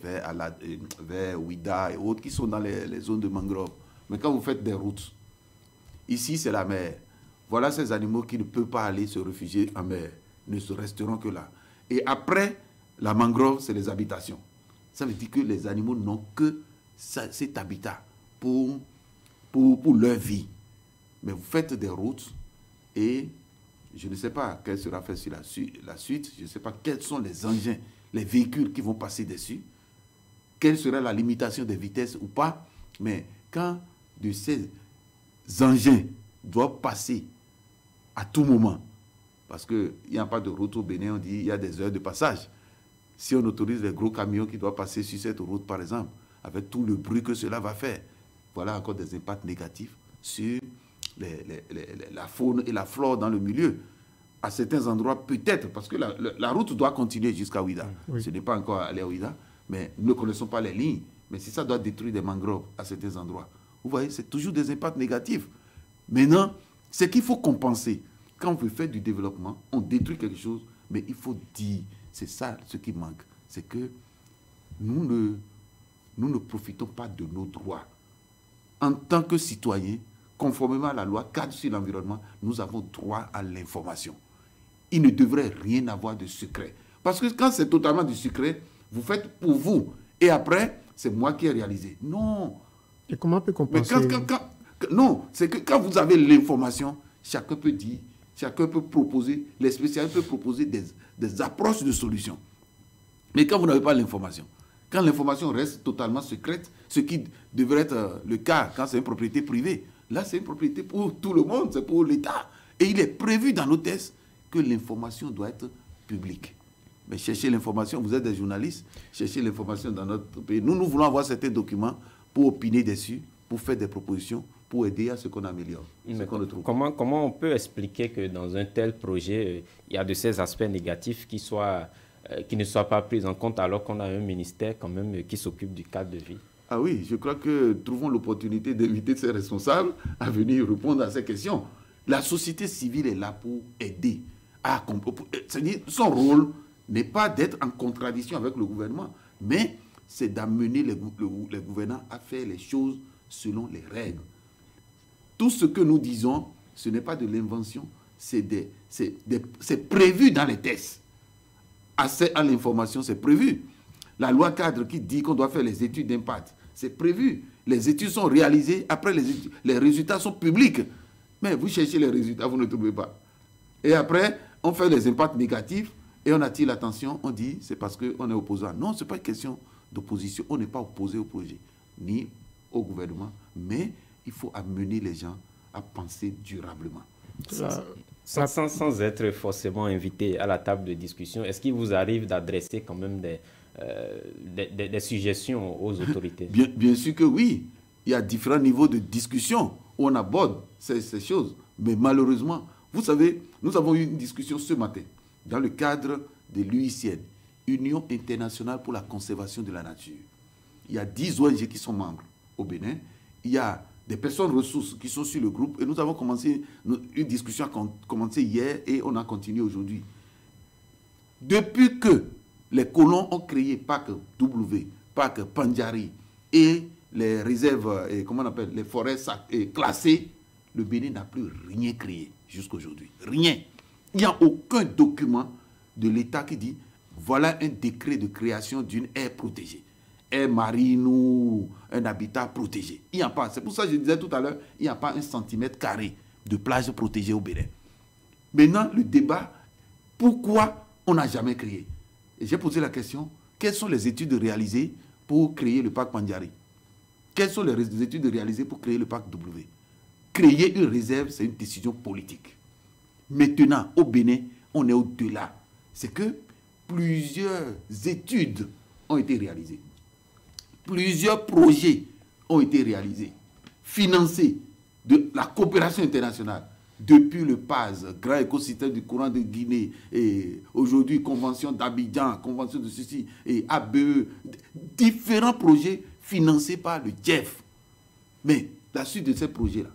[SPEAKER 2] vers Ouida et autres, qui sont dans les zones de mangrove. Mais quand vous faites des routes, ici c'est la mer. Voilà ces animaux qui ne peuvent pas aller se réfugier en mer, ne se resteront que là. Et après, la mangrove, c'est les habitations. Ça veut dire que les animaux n'ont que cet habitat pour leur vie. Mais vous faites des routes et je ne sais pas quelle sera faite sur la suite, je ne sais pas quels sont les engins, les véhicules qui vont passer dessus, quelle sera la limitation des vitesses ou pas, mais quand de ces engins doivent passer à tout moment, parce qu'il n'y a pas de route au Bénin, on dit il y a des heures de passage. Si on autorise les gros camions qui doivent passer sur cette route, par exemple, avec tout le bruit que cela va faire, voilà encore des impacts négatifs sur la faune et la flore dans le milieu. À certains endroits, peut-être, parce que la route doit continuer jusqu'à Ouida. Oui. Ce n'est pas encore aller à Ouida, mais nous ne connaissons pas les lignes. Mais si ça doit détruire des mangroves à certains endroits, Vous voyez, c'est toujours des impacts négatifs. Maintenant, c'est qu'il faut compenser. Quand on veut faire du développement, on détruit quelque chose, mais il faut dire, c'est ça ce qui manque, c'est que nous ne profitons pas de nos droits. En tant que citoyens, conformément à la loi cadre sur l'environnement, nous avons droit à l'information. Il ne devrait rien avoir de secret. Parce que quand c'est totalement du secret, vous faites pour vous. Et après, c'est moi qui ai réalisé. Non.
[SPEAKER 1] Et comment on peut compenser?
[SPEAKER 2] Non, c'est que quand vous avez l'information, chacun peut dire, chacun peut proposer, les spécialistes peuvent proposer des approches de solutions. Mais quand vous n'avez pas l'information, quand l'information reste totalement secrète, ce qui devrait être le cas quand c'est une propriété privée, là c'est une propriété pour tout le monde, c'est pour l'État. Et il est prévu dans nos tests que l'information doit être publique. Mais cherchez l'information, vous êtes des journalistes, cherchez l'information dans notre pays. Nous voulons avoir certains documents pour opiner dessus, pour faire des propositions, pour aider à ce qu'on améliore.
[SPEAKER 3] Comment on peut expliquer que dans un tel projet, il y a de ces aspects négatifs qui ne soient pas pris en compte alors qu'on a un ministère quand même qui s'occupe du cadre de vie?
[SPEAKER 2] Ah oui, je crois que trouvons l'opportunité d'inviter ces responsables à venir répondre à ces questions. La société civile est là pour aider. C'est-à-dire, son rôle n'est pas d'être en contradiction avec le gouvernement, mais c'est d'amener les gouvernants à faire les choses selon les règles. Tout ce que nous disons, ce n'est pas de l'invention, c'est prévu dans les tests. Accès à l'information, c'est prévu. La loi cadre qui dit qu'on doit faire les études d'impact, c'est prévu. Les études sont réalisées, après les résultats sont publics. Mais vous cherchez les résultats, vous ne trouvez pas. Et après, on fait les impacts négatifs et on attire l'attention, on dit c'est parce qu'on est opposant. Non, ce n'est pas une question d'opposition. On n'est pas opposé au projet, ni au gouvernement, mais il faut amener les gens à penser durablement.
[SPEAKER 3] Sans être forcément invité à la table de discussion, est-ce qu'il vous arrive d'adresser quand même des suggestions aux autorités?
[SPEAKER 2] Bien sûr que oui. Il y a différents niveaux de discussion où on aborde ces choses. Mais malheureusement, vous savez, nous avons eu une discussion ce matin dans le cadre de l'UICN, Union internationale pour la conservation de la nature. Il y a 10 ONG qui sont membres au Bénin. Il y a des personnes ressources qui sont sur le groupe. Et nous avons commencé, une discussion a commencé hier et on a continué aujourd'hui. Depuis que les colons ont créé Parc W, Parc Pandjari et les réserves, comment on appelle, les forêts classées, le Bénin n'a plus rien créé jusqu'à aujourd'hui. Rien. Il n'y a aucun document de l'État qui dit voilà un décret de création d'une aire protégée. Aire marine ou un habitat protégé. Il n'y a pas. C'est pour ça que je disais tout à l'heure, il n'y a pas 1 centimètre carré de plage protégée au Bénin. Maintenant, le débat, pourquoi on n'a jamais créé? Et j'ai posé la question, quelles sont les études réalisées pour créer le parc Pandjari? Quelles sont les études réalisées pour créer le parc W? Créer une réserve, c'est une décision politique. Maintenant, au Bénin, on est au-delà. C'est que plusieurs études ont été réalisées. Plusieurs projets ont été réalisés, financés de la coopération internationale, depuis le PAS, Grand écosystème du courant de Guinée, et aujourd'hui Convention d'Abidjan, Convention de ceci, et ABE, différents projets financés par le GEF. Mais la suite de ces projets-là,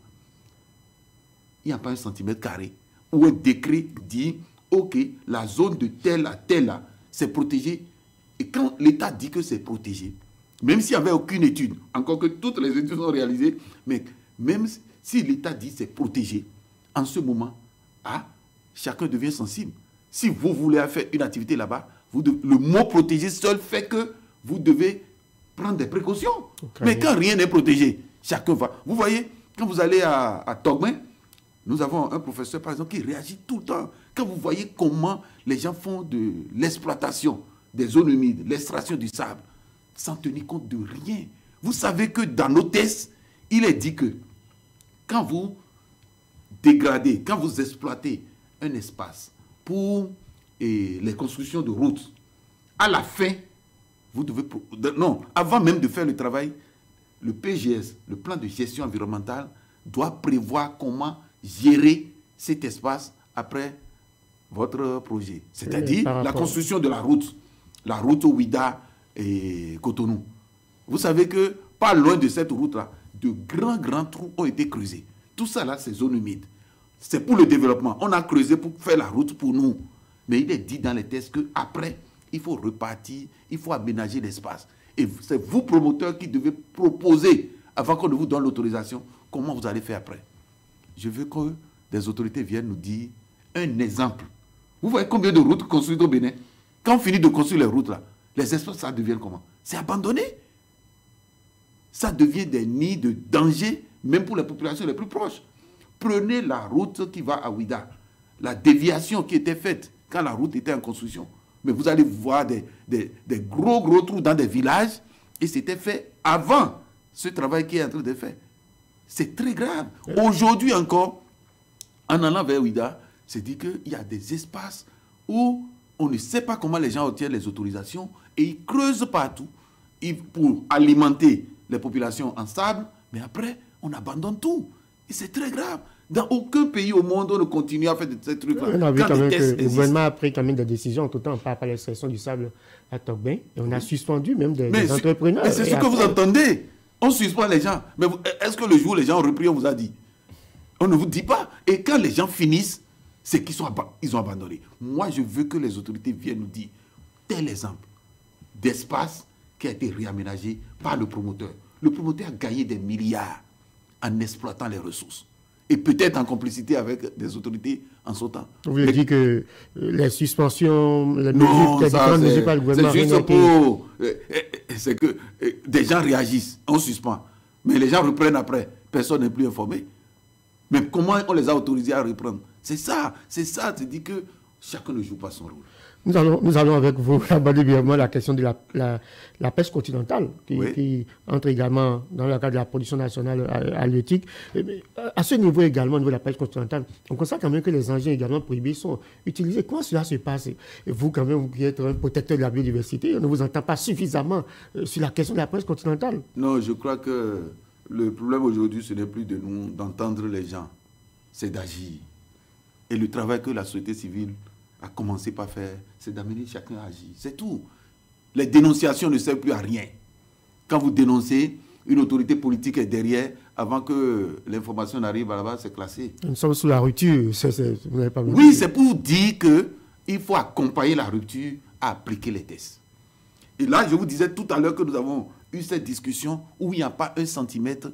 [SPEAKER 2] il n'y a pas 1 centimètre carré où un décret dit, ok, la zone de telle à telle, c'est protégé. Et quand l'État dit que c'est protégé, même s'il n'y avait aucune étude, encore que toutes les études sont réalisées, mais même si l'État dit c'est protégé, en ce moment, chacun devient sensible. Si vous voulez faire une activité là-bas, le mot protégé seul fait que vous devez prendre des précautions. Okay. Mais quand rien n'est protégé, chacun va. Vous voyez, quand vous allez à Togmin, nous avons un professeur, par exemple, qui réagit tout le temps. Quand vous voyez comment les gens font de l'exploitation des zones humides, l'extraction du sable, sans tenir compte de rien. Vous savez que dans nos tests, il est dit que quand vous dégradez, quand vous exploitez un espace pour les constructions de routes, à la fin, vous devez... Non, avant même de faire le travail, le PGS, le plan de gestion environnementale, doit prévoir comment gérer cet espace après votre projet. C'est-à-dire la construction de la route Ouida et Cotonou. Vous savez que, pas loin de cette route-là, de grands trous ont été creusés. Tout ça là, c'est zone humide. C'est pour le développement. On a creusé pour faire la route pour nous. Mais il est dit dans les textes qu'après, il faut repartir, il faut aménager l'espace. Et c'est vous, promoteurs, qui devez proposer, avant qu'on ne vous donne l'autorisation, comment vous allez faire après. Je veux que des autorités viennent nous dire un exemple. Vous voyez combien de routes construites au Bénin? Quand on finit de construire les routes là, les espaces, ça devient comment? C'est abandonné. Ça devient des nids de danger, même pour les populations les plus proches. Prenez la route qui va à Ouida, la déviation qui était faite quand la route était en construction. Mais vous allez voir des gros trous dans des villages, et c'était fait avant ce travail qui est en train de faire. C'est très grave. Aujourd'hui encore, en allant vers Ouida, c'est dit qu'il y a des espaces où on ne sait pas comment les gens obtiennent les autorisations, et ils creusent partout pour alimenter les populations en sable, mais après, on abandonne tout. Et c'est très grave. Dans aucun pays au monde, on ne continue à faire de ces trucs-là.
[SPEAKER 1] On a vu quand même que le gouvernement a pris quand même des décisions, tout le temps, par l'extraction du sable à Tokben, et on a suspendu même des entrepreneurs.
[SPEAKER 2] Mais c'est ce que vous entendez. On suspend les gens. Mais est-ce que le jour où les gens ont repris, on vous a dit? On ne vous dit pas. Et quand les gens finissent, c'est qu'ils ont abandonné. Moi, je veux que les autorités viennent nous dire tel exemple d'espace qui a été réaménagé par le promoteur. Le promoteur a gagné des milliards en exploitant les ressources. Et peut-être en complicité avec des autorités en son temps.
[SPEAKER 1] Vous voulez dire que les suspensions, les mesures par le gouvernement...
[SPEAKER 2] C'est juste pour... C'est que des gens réagissent, on suspend. Mais les gens reprennent après. Personne n'est plus informé. Mais comment on les a autorisés à reprendre? C'est ça. C'est dit que chacun ne joue pas son rôle.
[SPEAKER 1] Nous allons avec vous aborder brièvement la question de la pêche continentale, qui entre également dans le cadre de la production nationale halieutique. À ce niveau également, au niveau de la pêche continentale, on constate quand même que les engins également prohibés sont utilisés. Comment cela se passe? Et vous, quand même, vous qui êtes un protecteur de la biodiversité, on ne vous entend pas suffisamment sur la question de la pêche continentale.
[SPEAKER 2] Non, je crois que le problème aujourd'hui, ce n'est plus de nous d'entendre les gens, c'est d'agir. Et le travail que la société civile a commencé par faire, c'est d'amener chacun à agir. C'est tout. Les dénonciations ne servent plus à rien. Quand vous dénoncez, une autorité politique est derrière, avant que l'information n'arrive là-bas, c'est classé.
[SPEAKER 1] Nous sommes sous la rupture. Vous n'avez pas
[SPEAKER 2] oui, c'est pour dire qu'il faut accompagner la rupture à appliquer les tests. Et là, je vous disais tout à l'heure que nous avons eu cette discussion où il n'y a pas un centimètre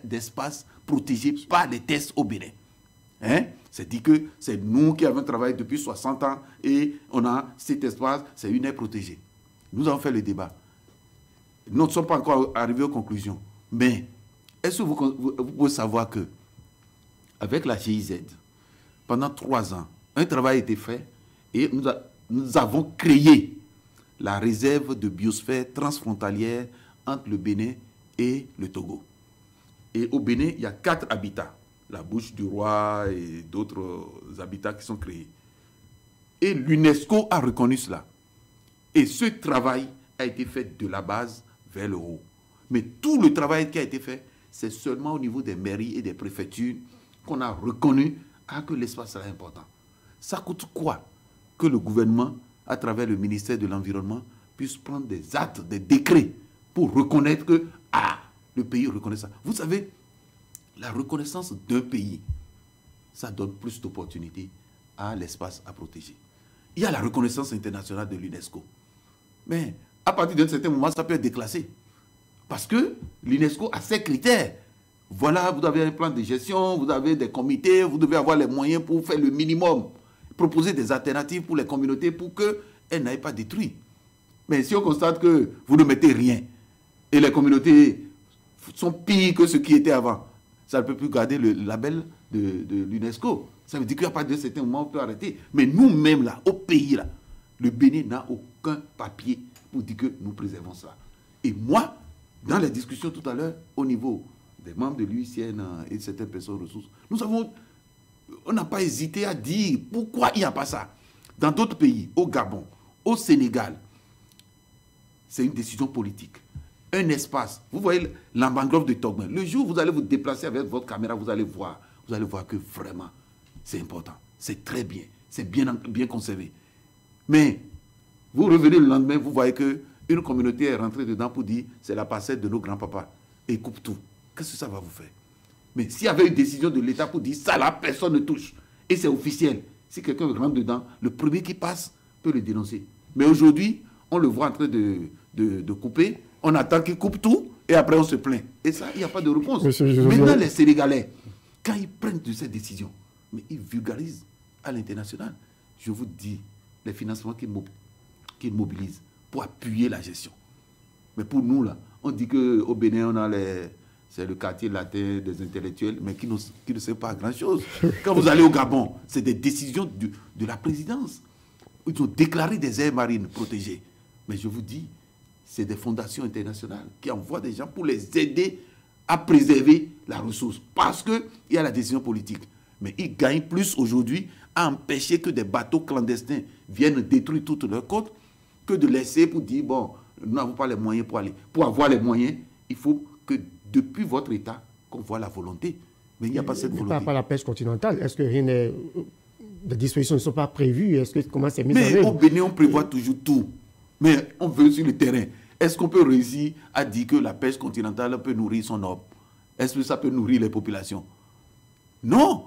[SPEAKER 2] d'espace protégé par les tests au Bénin. Hein? C'est dit que c'est nous qui avons travaillé depuis 60 ans et on a cet espace, c'est une aire protégée. Nous avons fait le débat. Nous ne sommes pas encore arrivés aux conclusions. Mais est-ce que vous pouvez savoir que avec la GIZ, pendant 3 ans, un travail a été fait et nous avons créé la réserve de biosphère transfrontalière entre le Bénin et le Togo. Et au Bénin, il y a 4 habitats. La Bouche du Roi et d'autres habitats qui sont créés. Et l'UNESCO a reconnu cela. Et ce travail a été fait de la base vers le haut. Mais tout le travail qui a été fait, c'est seulement au niveau des mairies et des préfectures qu'on a reconnu que l'espace est important. Ça coûte quoi que le gouvernement, à travers le ministère de l'Environnement, puisse prendre des actes, des décrets pour reconnaître que le pays reconnaît ça. Vous savez, la reconnaissance d'un pays, ça donne plus d'opportunités à l'espace à protéger. Il y a la reconnaissance internationale de l'UNESCO. Mais à partir d'un certain moment, ça peut être déclassé. Parce que l'UNESCO a ses critères. Voilà, vous avez un plan de gestion, vous avez des comités, vous devez avoir les moyens pour faire le minimum. Proposer des alternatives pour les communautés pour qu'elles n'aillent pas détruire. Mais si on constate que vous ne mettez rien, et les communautés sont pires que ce qui était avant, ça ne peut plus garder le label de l'UNESCO. Ça veut dire qu'à partir de certain moment, on peut arrêter. Mais nous-mêmes, là, au pays, là, le Bénin n'a aucun papier pour dire que nous préservons ça. Et moi, dans les discussions tout à l'heure, au niveau des membres de l'UICN et de certaines personnes ressources, on n'a pas hésité à dire pourquoi il n'y a pas ça. Dans d'autres pays, au Gabon, au Sénégal, c'est une décision politique. Un espace. Vous voyez la mangrove de Tokben. Le jour où vous allez vous déplacer avec votre caméra, vous allez voir que vraiment, c'est important. C'est très bien. C'est bien conservé. Mais vous revenez le lendemain, vous voyez que une communauté est rentrée dedans pour dire c'est la parcelle de nos grands-papas et coupe tout. Qu'est-ce que ça va vous faire? Mais s'il y avait une décision de l'État pour dire ça là, personne ne touche, et c'est officiel, si quelqu'un rentre dedans, le premier qui passe peut le dénoncer. Mais aujourd'hui, on le voit en train de couper, on attend qu'il coupe tout, et après on se plaint. Et ça, il n'y a pas de réponse. Maintenant, les Sénégalais, quand ils prennent de ces décisions, mais ils vulgarisent à l'international. Je vous dis, les financements qu'ils mobilisent pour appuyer la gestion. Mais pour nous, là, on dit qu'au Bénin, on a c'est le quartier latin des intellectuels, mais qui ne sait pas grand-chose. Quand vous allez au Gabon, c'est des décisions de la présidence. Ils ont déclaré des aires marines protégées. Mais je vous dis, c'est des fondations internationales qui envoient des gens pour les aider à préserver la ressource. Parce qu'il y a la décision politique. Mais ils gagnent plus aujourd'hui à empêcher que des bateaux clandestins viennent détruire toutes leurs côtes que de laisser pour dire, bon, nous n'avons pas les moyens pour aller. Pour avoir les moyens, il faut que depuis votre État, qu'on voit la volonté. Mais il n'y a pas cette volonté.
[SPEAKER 1] Par rapport à la pêche continentale, est-ce que rien n'est... Les dispositions ne sont pas prévues? Est-ce que comment c'est mis en œuvre?
[SPEAKER 2] Mais au Bénin, on prévoit toujours tout. Mais on veut sur le terrain. Est-ce qu'on peut réussir à dire que la pêche continentale peut nourrir son homme? Est-ce que ça peut nourrir les populations? Non.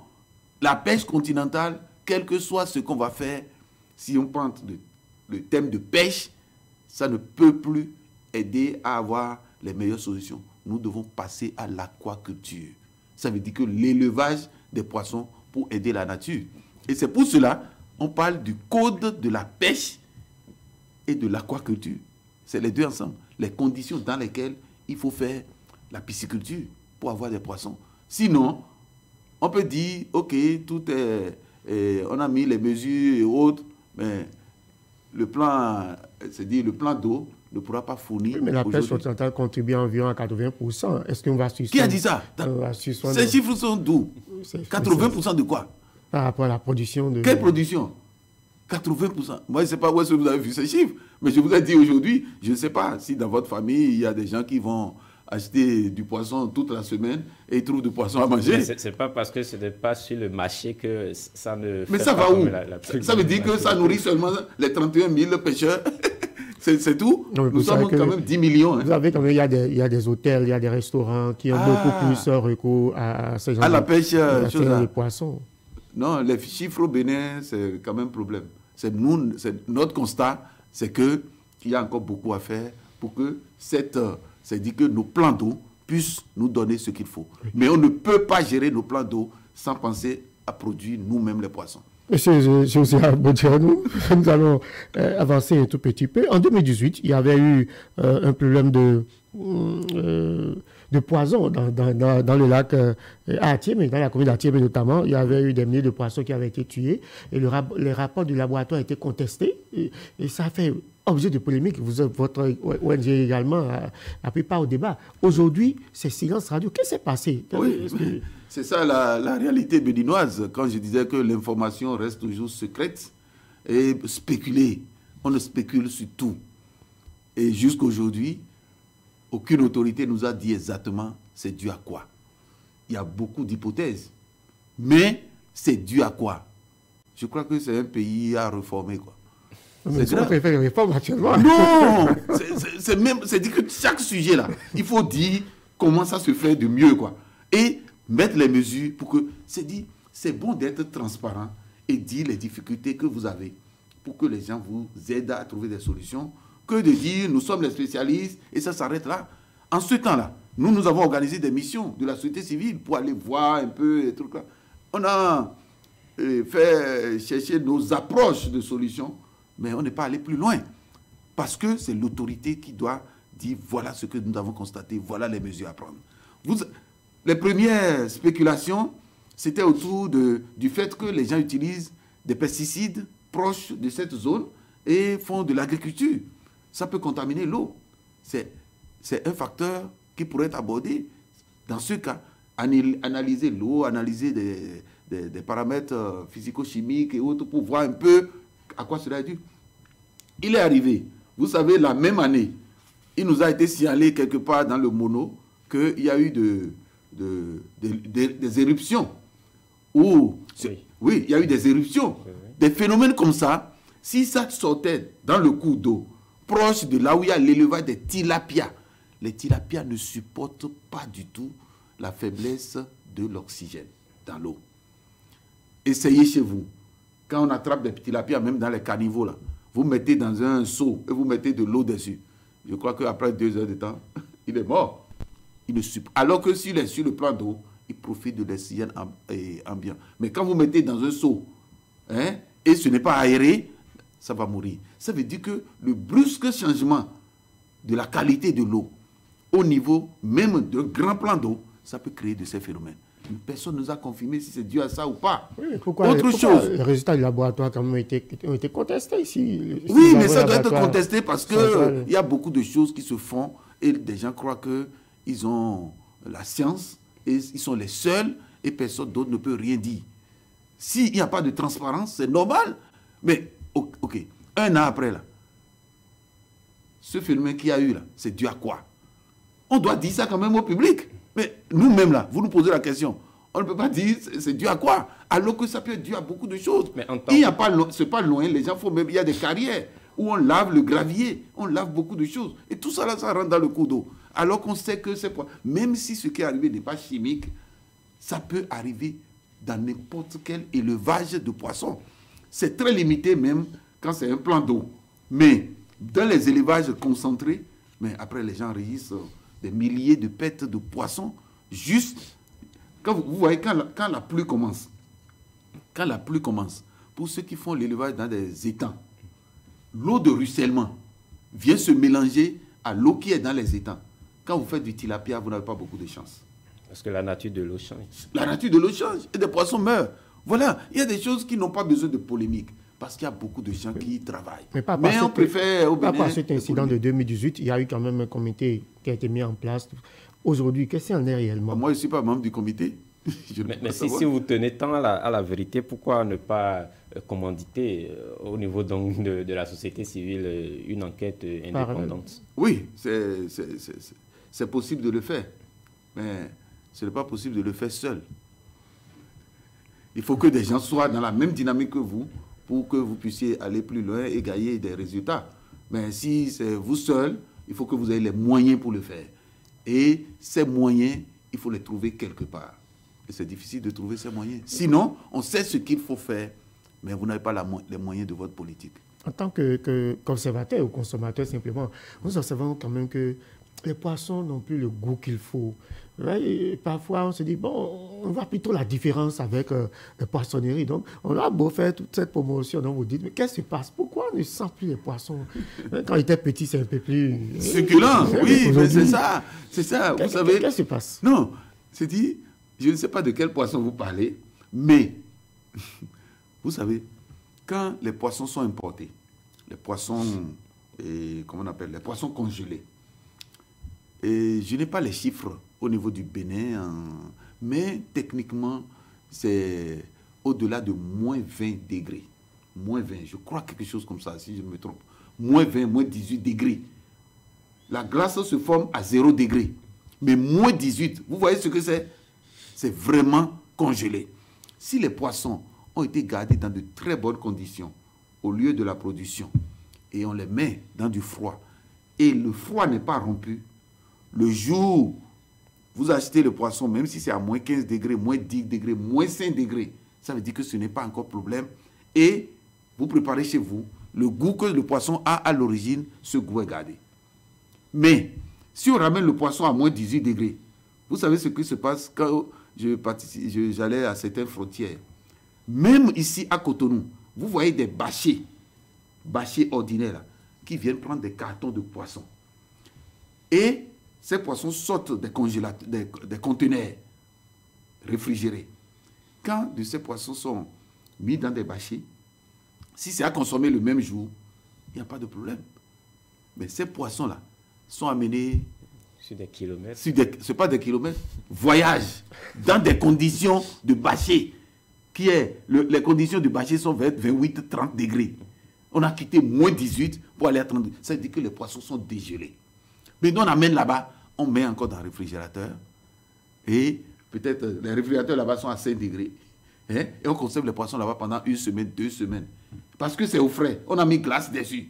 [SPEAKER 2] La pêche continentale, quel que soit ce qu'on va faire, si on prend le thème de pêche, ça ne peut plus aider à avoir les meilleures solutions. Nous devons passer à l'aquaculture. Ça veut dire que l'élevage des poissons pour aider la nature. Et c'est pour cela qu'on parle du code de la pêche et de l'aquaculture. C'est les deux ensemble. Les conditions dans lesquelles il faut faire la pisciculture pour avoir des poissons. Sinon, on peut dire, ok, tout est... on a mis les mesures et autres, mais le plan, c'est-à-dire le plan d'eau ne pourra pas fournir.
[SPEAKER 1] Mais la pêche continentale contribue environ à 80%. Est-ce qu'on va suivre?
[SPEAKER 2] Qui a dit ça? Ces chiffres sont d'où? 80% de quoi?
[SPEAKER 1] Par rapport à la production de...
[SPEAKER 2] Quelle production? 80%. Moi, je ne sais pas où est-ce que vous avez vu ces chiffres, mais je vous ai dit aujourd'hui, je ne sais pas si dans votre famille, il y a des gens qui vont acheter du poisson toute la semaine et ils trouvent du poisson à manger.
[SPEAKER 3] Ce n'est pas parce que ce n'est pas sur le marché que ça ne fait.
[SPEAKER 2] Mais ça
[SPEAKER 3] pas
[SPEAKER 2] va où?
[SPEAKER 3] Ça
[SPEAKER 2] veut dire que ça nourrit seulement les 31 000 pêcheurs. C'est tout.
[SPEAKER 1] Non,
[SPEAKER 2] nous sommes quand même 10 millions.
[SPEAKER 1] Vous savez, il y a des hôtels, il y a des restaurants qui ont beaucoup plus recours à ces gens
[SPEAKER 2] à la pêche
[SPEAKER 1] de poissons.
[SPEAKER 2] Non, les chiffres au Bénin, c'est quand même un problème. Notre constat, c'est qu'il y a encore beaucoup à faire pour que c'est-à-dire que nos plans d'eau puissent nous donner ce qu'il faut. Oui. Mais on ne peut pas gérer nos plans d'eau sans penser à produire nous-mêmes les poissons.
[SPEAKER 1] Monsieur José Bodjernou, nous allons avancer un tout petit peu. En 2018, il y avait eu un problème de poisson dans le lac à Atiémé, dans la commune d'Atiémé notamment. Il y avait eu des milliers de poissons qui avaient été tués et les rapports du laboratoire étaient contestés et ça a fait objet de polémique. Votre ONG également a pris part au débat. Aujourd'hui, c'est silence radio. Qu'est-ce qui s'est passé?
[SPEAKER 2] Oui, c'est ça la réalité béninoise. Quand je disais que l'information reste toujours secrète et spéculer, on ne spécule sur tout. Et jusqu'aujourd'hui, aucune autorité nous a dit exactement c'est dû à quoi. Il y a beaucoup d'hypothèses. Mais c'est dû à quoi? Je crois que c'est un pays à réformer, quoi.
[SPEAKER 1] Mais on peut faire une réforme actuellement.
[SPEAKER 2] Non, c'est dit que chaque sujet là, il faut dire comment ça se fait de mieux, quoi. Et mettre les mesures pour que, c'est bon d'être transparent et dire les difficultés que vous avez pour que les gens vous aident à trouver des solutions, que de dire nous sommes les spécialistes et ça s'arrête là. En ce temps-là, nous avons organisé des missions de la société civile pour aller voir un peu les trucs là. On a fait chercher nos approches de solutions. Mais on n'est pas allé plus loin. Parce que c'est l'autorité qui doit dire voilà ce que nous avons constaté, voilà les mesures à prendre. Les premières spéculations, c'était autour du fait que les gens utilisent des pesticides proches de cette zone et font de l'agriculture. Ça peut contaminer l'eau. C'est un facteur qui pourrait être abordé. Dans ce cas, analyser l'eau, analyser des paramètres physico-chimiques et autres pour voir un peu à quoi cela est dû. Il est arrivé, vous savez, la même année, il nous a été signalé quelque part dans le Mono qu'il y a eu des éruptions. Oui, il y a eu des éruptions. Des phénomènes comme ça, si ça sortait dans le cours d'eau, proche de là où il y a l'élevage des tilapias. Les tilapias ne supportent pas du tout la faiblesse de l'oxygène dans l'eau. Essayez chez vous. Quand on attrape des tilapias, même dans les caniveaux, là, vous mettez dans un seau et vous mettez de l'eau dessus. Je crois qu'après 2 heures de temps, il est mort. Alors que s'il est sur le plan d'eau, il profite de l'oxygène ambiant. Mais quand vous mettez dans un seau, et ce n'est pas aéré, ça va mourir. Ça veut dire que le brusque changement de la qualité de l'eau au niveau même d'un grand plan d'eau, ça peut créer de ces phénomènes. Personne ne nous a confirmé si c'est dû à ça ou pas.
[SPEAKER 1] Oui, pourquoi les résultats du laboratoire quand même ont été contestés ici?
[SPEAKER 2] Oui, mais ça doit être contesté parce qu'il y a beaucoup de choses qui se font et des gens croient qu'ils ont la science et ils sont les seuls et personne d'autre ne peut rien dire. S'il n'y a pas de transparence, c'est normal. Mais, ok, 1 an après, là, ce phénomène qu'il y a eu, là, c'est dû à quoi? On doit dire ça quand même au public. Mais nous-mêmes, là, vous nous posez la question. On ne peut pas dire c'est dû à quoi? Alors que ça peut être dû à beaucoup de choses. Il n'y a pas, c'est pas loin, les gens font même, il y a des carrières où on lave le gravier, on lave beaucoup de choses. Et tout ça, là, ça rentre dans le cours d'eau. Alors qu'on sait que c'est quoi? Même si ce qui est arrivé n'est pas chimique, ça peut arriver dans n'importe quel élevage de poissons. C'est très limité même quand c'est un plan d'eau. Mais dans les élevages concentrés, mais après les gens régissent des milliers de pêtes de poissons, juste, quand vous voyez, quand la pluie commence, pour ceux qui font l'élevage dans des étangs, l'eau de ruissellement vient se mélanger à l'eau qui est dans les étangs. Quand vous faites du tilapia, vous n'avez pas beaucoup de chance.
[SPEAKER 3] Parce que la nature de l'eau change.
[SPEAKER 2] La nature de l'eau change et des poissons meurent. Voilà, il y a des choses qui n'ont pas besoin de polémique. Parce qu'il y a beaucoup de gens qui y travaillent. Mais on préfère au Bénin...
[SPEAKER 1] Pas par cet incident de 2018, il y a eu quand même un comité qui a été mis en place. Aujourd'hui, qu'est-ce qu'il en est réellement?
[SPEAKER 2] Moi, je ne suis pas membre du comité.
[SPEAKER 3] Mais si vous tenez tant à la vérité, pourquoi ne pas commanditer au niveau donc de la société civile une enquête indépendante?
[SPEAKER 2] Oui, c'est possible de le faire. Mais ce n'est pas possible de le faire seul. Il faut que des gens soient dans la même dynamique que vous pour que vous puissiez aller plus loin et gagner des résultats. Mais si c'est vous seul, il faut que vous ayez les moyens pour le faire. Et ces moyens, il faut les trouver quelque part. Et c'est difficile de trouver ces moyens. Sinon, on sait ce qu'il faut faire, mais vous n'avez pas les moyens de votre politique.
[SPEAKER 1] En tant que conservateur ou consommateur simplement, nous observons quand même que les poissons n'ont plus le goût qu'il faut. Et parfois, on se dit, bon, on voit plutôt la différence avec les poissonneries. Donc, on a beau faire toute cette promotion, donc vous dites, mais qu'est-ce qui se passe? Pourquoi on ne sent plus les poissons? Quand ils étaient petits, c'est un peu plus...
[SPEAKER 2] succulent, oui, mais c'est ça. C'est ça, vous savez...
[SPEAKER 1] Qu'est-ce qui se passe?
[SPEAKER 2] Non, c'est dit, je ne sais pas de quel poisson vous parlez, mais, vous savez, quand les poissons sont importés, les poissons, comment on appelle, les poissons congelés, et je n'ai pas les chiffres au niveau du Bénin, mais techniquement, c'est au-delà de moins 20 degrés. Moins 20, je crois quelque chose comme ça, si je ne me trompe. Moins 20, moins 18 degrés. La glace se forme à 0 degré. Mais moins 18, vous voyez ce que c'est? C'est vraiment congelé. Si les poissons ont été gardés dans de très bonnes conditions, au lieu de la production, et on les met dans du froid, et le froid n'est pas rompu, le jour vous achetez le poisson, même si c'est à moins 15 degrés, moins 10 degrés, moins 5 degrés, ça veut dire que ce n'est pas encore problème. Et vous préparez chez vous, le goût que le poisson a à l'origine, ce goût est gardé. Mais, si on ramène le poisson à moins 18 degrés, vous savez ce qui se passe quand j'allais à certaines frontières. Même ici à Cotonou, vous voyez des bâchers ordinaires, là, qui viennent prendre des cartons de poissons. Et ces poissons sortent des conteneurs réfrigérés. Quand de ces poissons sont mis dans des bâchers, si c'est à consommer le même jour, il n'y a pas de problème. Mais ces poissons-là sont amenés...
[SPEAKER 3] Sur des kilomètres.
[SPEAKER 2] Ce n'est pas des kilomètres. Voyage dans des conditions de bâcher. Les conditions de bâcher sont 28, 30 degrés. On a quitté moins 18 pour aller à 30 degrés. Ça veut dire que les poissons sont dégelés. Mais nous, on amène là-bas, on met encore dans le réfrigérateur. Et peut-être les réfrigérateurs là-bas sont à 5 degrés. Et on conserve les poissons là-bas pendant 1 semaine, 2 semaines. Parce que c'est au frais. On a mis glace dessus.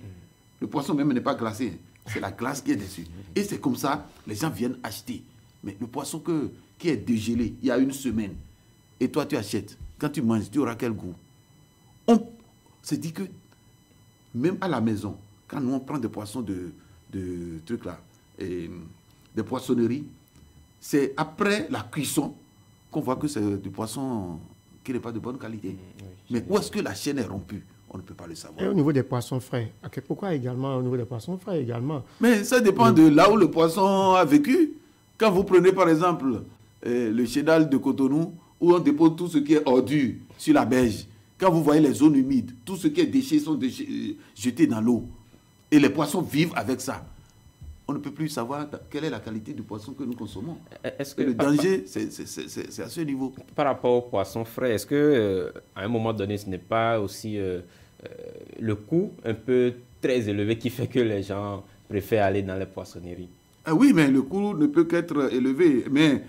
[SPEAKER 2] Le poisson même n'est pas glacé. C'est la glace qui est dessus. Et c'est comme ça, les gens viennent acheter. Mais le poisson qui est dégelé il y a une semaine, et toi tu achètes, quand tu manges, tu auras quel goût? On se dit que même à la maison, quand nous on prend des poissons de trucs là, et des poissonneries, c'est après la cuisson qu'on voit que c'est du poisson qui n'est pas de bonne qualité. Oui, mais où est-ce que la chaîne est rompue? On ne peut pas le savoir.
[SPEAKER 1] Et au niveau des poissons frais, pourquoi également au niveau des poissons frais également?
[SPEAKER 2] Mais ça dépend de là où le poisson a vécu. Quand vous prenez par exemple le chédal de Cotonou, où on dépose tout ce qui est ordure sur la berge, quand vous voyez les zones humides, tout ce qui est déchets sont jetés dans l'eau. Et les poissons vivent avec ça. On ne peut plus savoir quelle est la qualité du poisson que nous consommons. Et le danger, c'est à ce niveau.
[SPEAKER 3] Par rapport aux poissons frais, est-ce que à un moment donné, ce n'est pas aussi le coût un peu très élevé qui fait que les gens préfèrent aller dans les poissonneries?
[SPEAKER 2] Oui, mais le coût ne peut qu'être élevé. Mais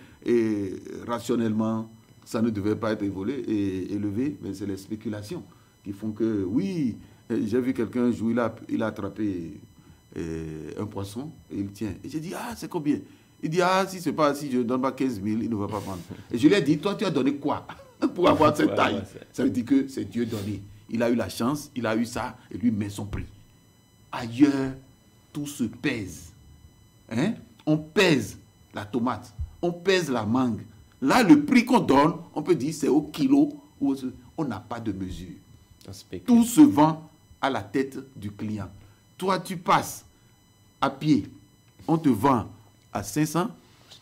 [SPEAKER 2] rationnellement, ça ne devait pas être élevé. Mais c'est les spéculations qui font que, oui, j'ai vu quelqu'un un jour, il a attrapé un poisson et il tient. Et j'ai dit, ah, c'est combien? Il dit, ah, si je ne donne pas 15 000, il ne va pas prendre. Et je lui ai dit, toi, tu as donné quoi pour avoir cette taille? Ça veut dire que c'est Dieu donné. Il a eu la chance, il a eu ça, et lui met son prix. Ailleurs, tout se pèse. Hein? On pèse la tomate, on pèse la mangue. Là, le prix qu'on donne, on peut dire c'est au kilo. On n'a pas de mesure. Tout se vend à la tête du client. Toi, tu passes à pied, on te vend à 500.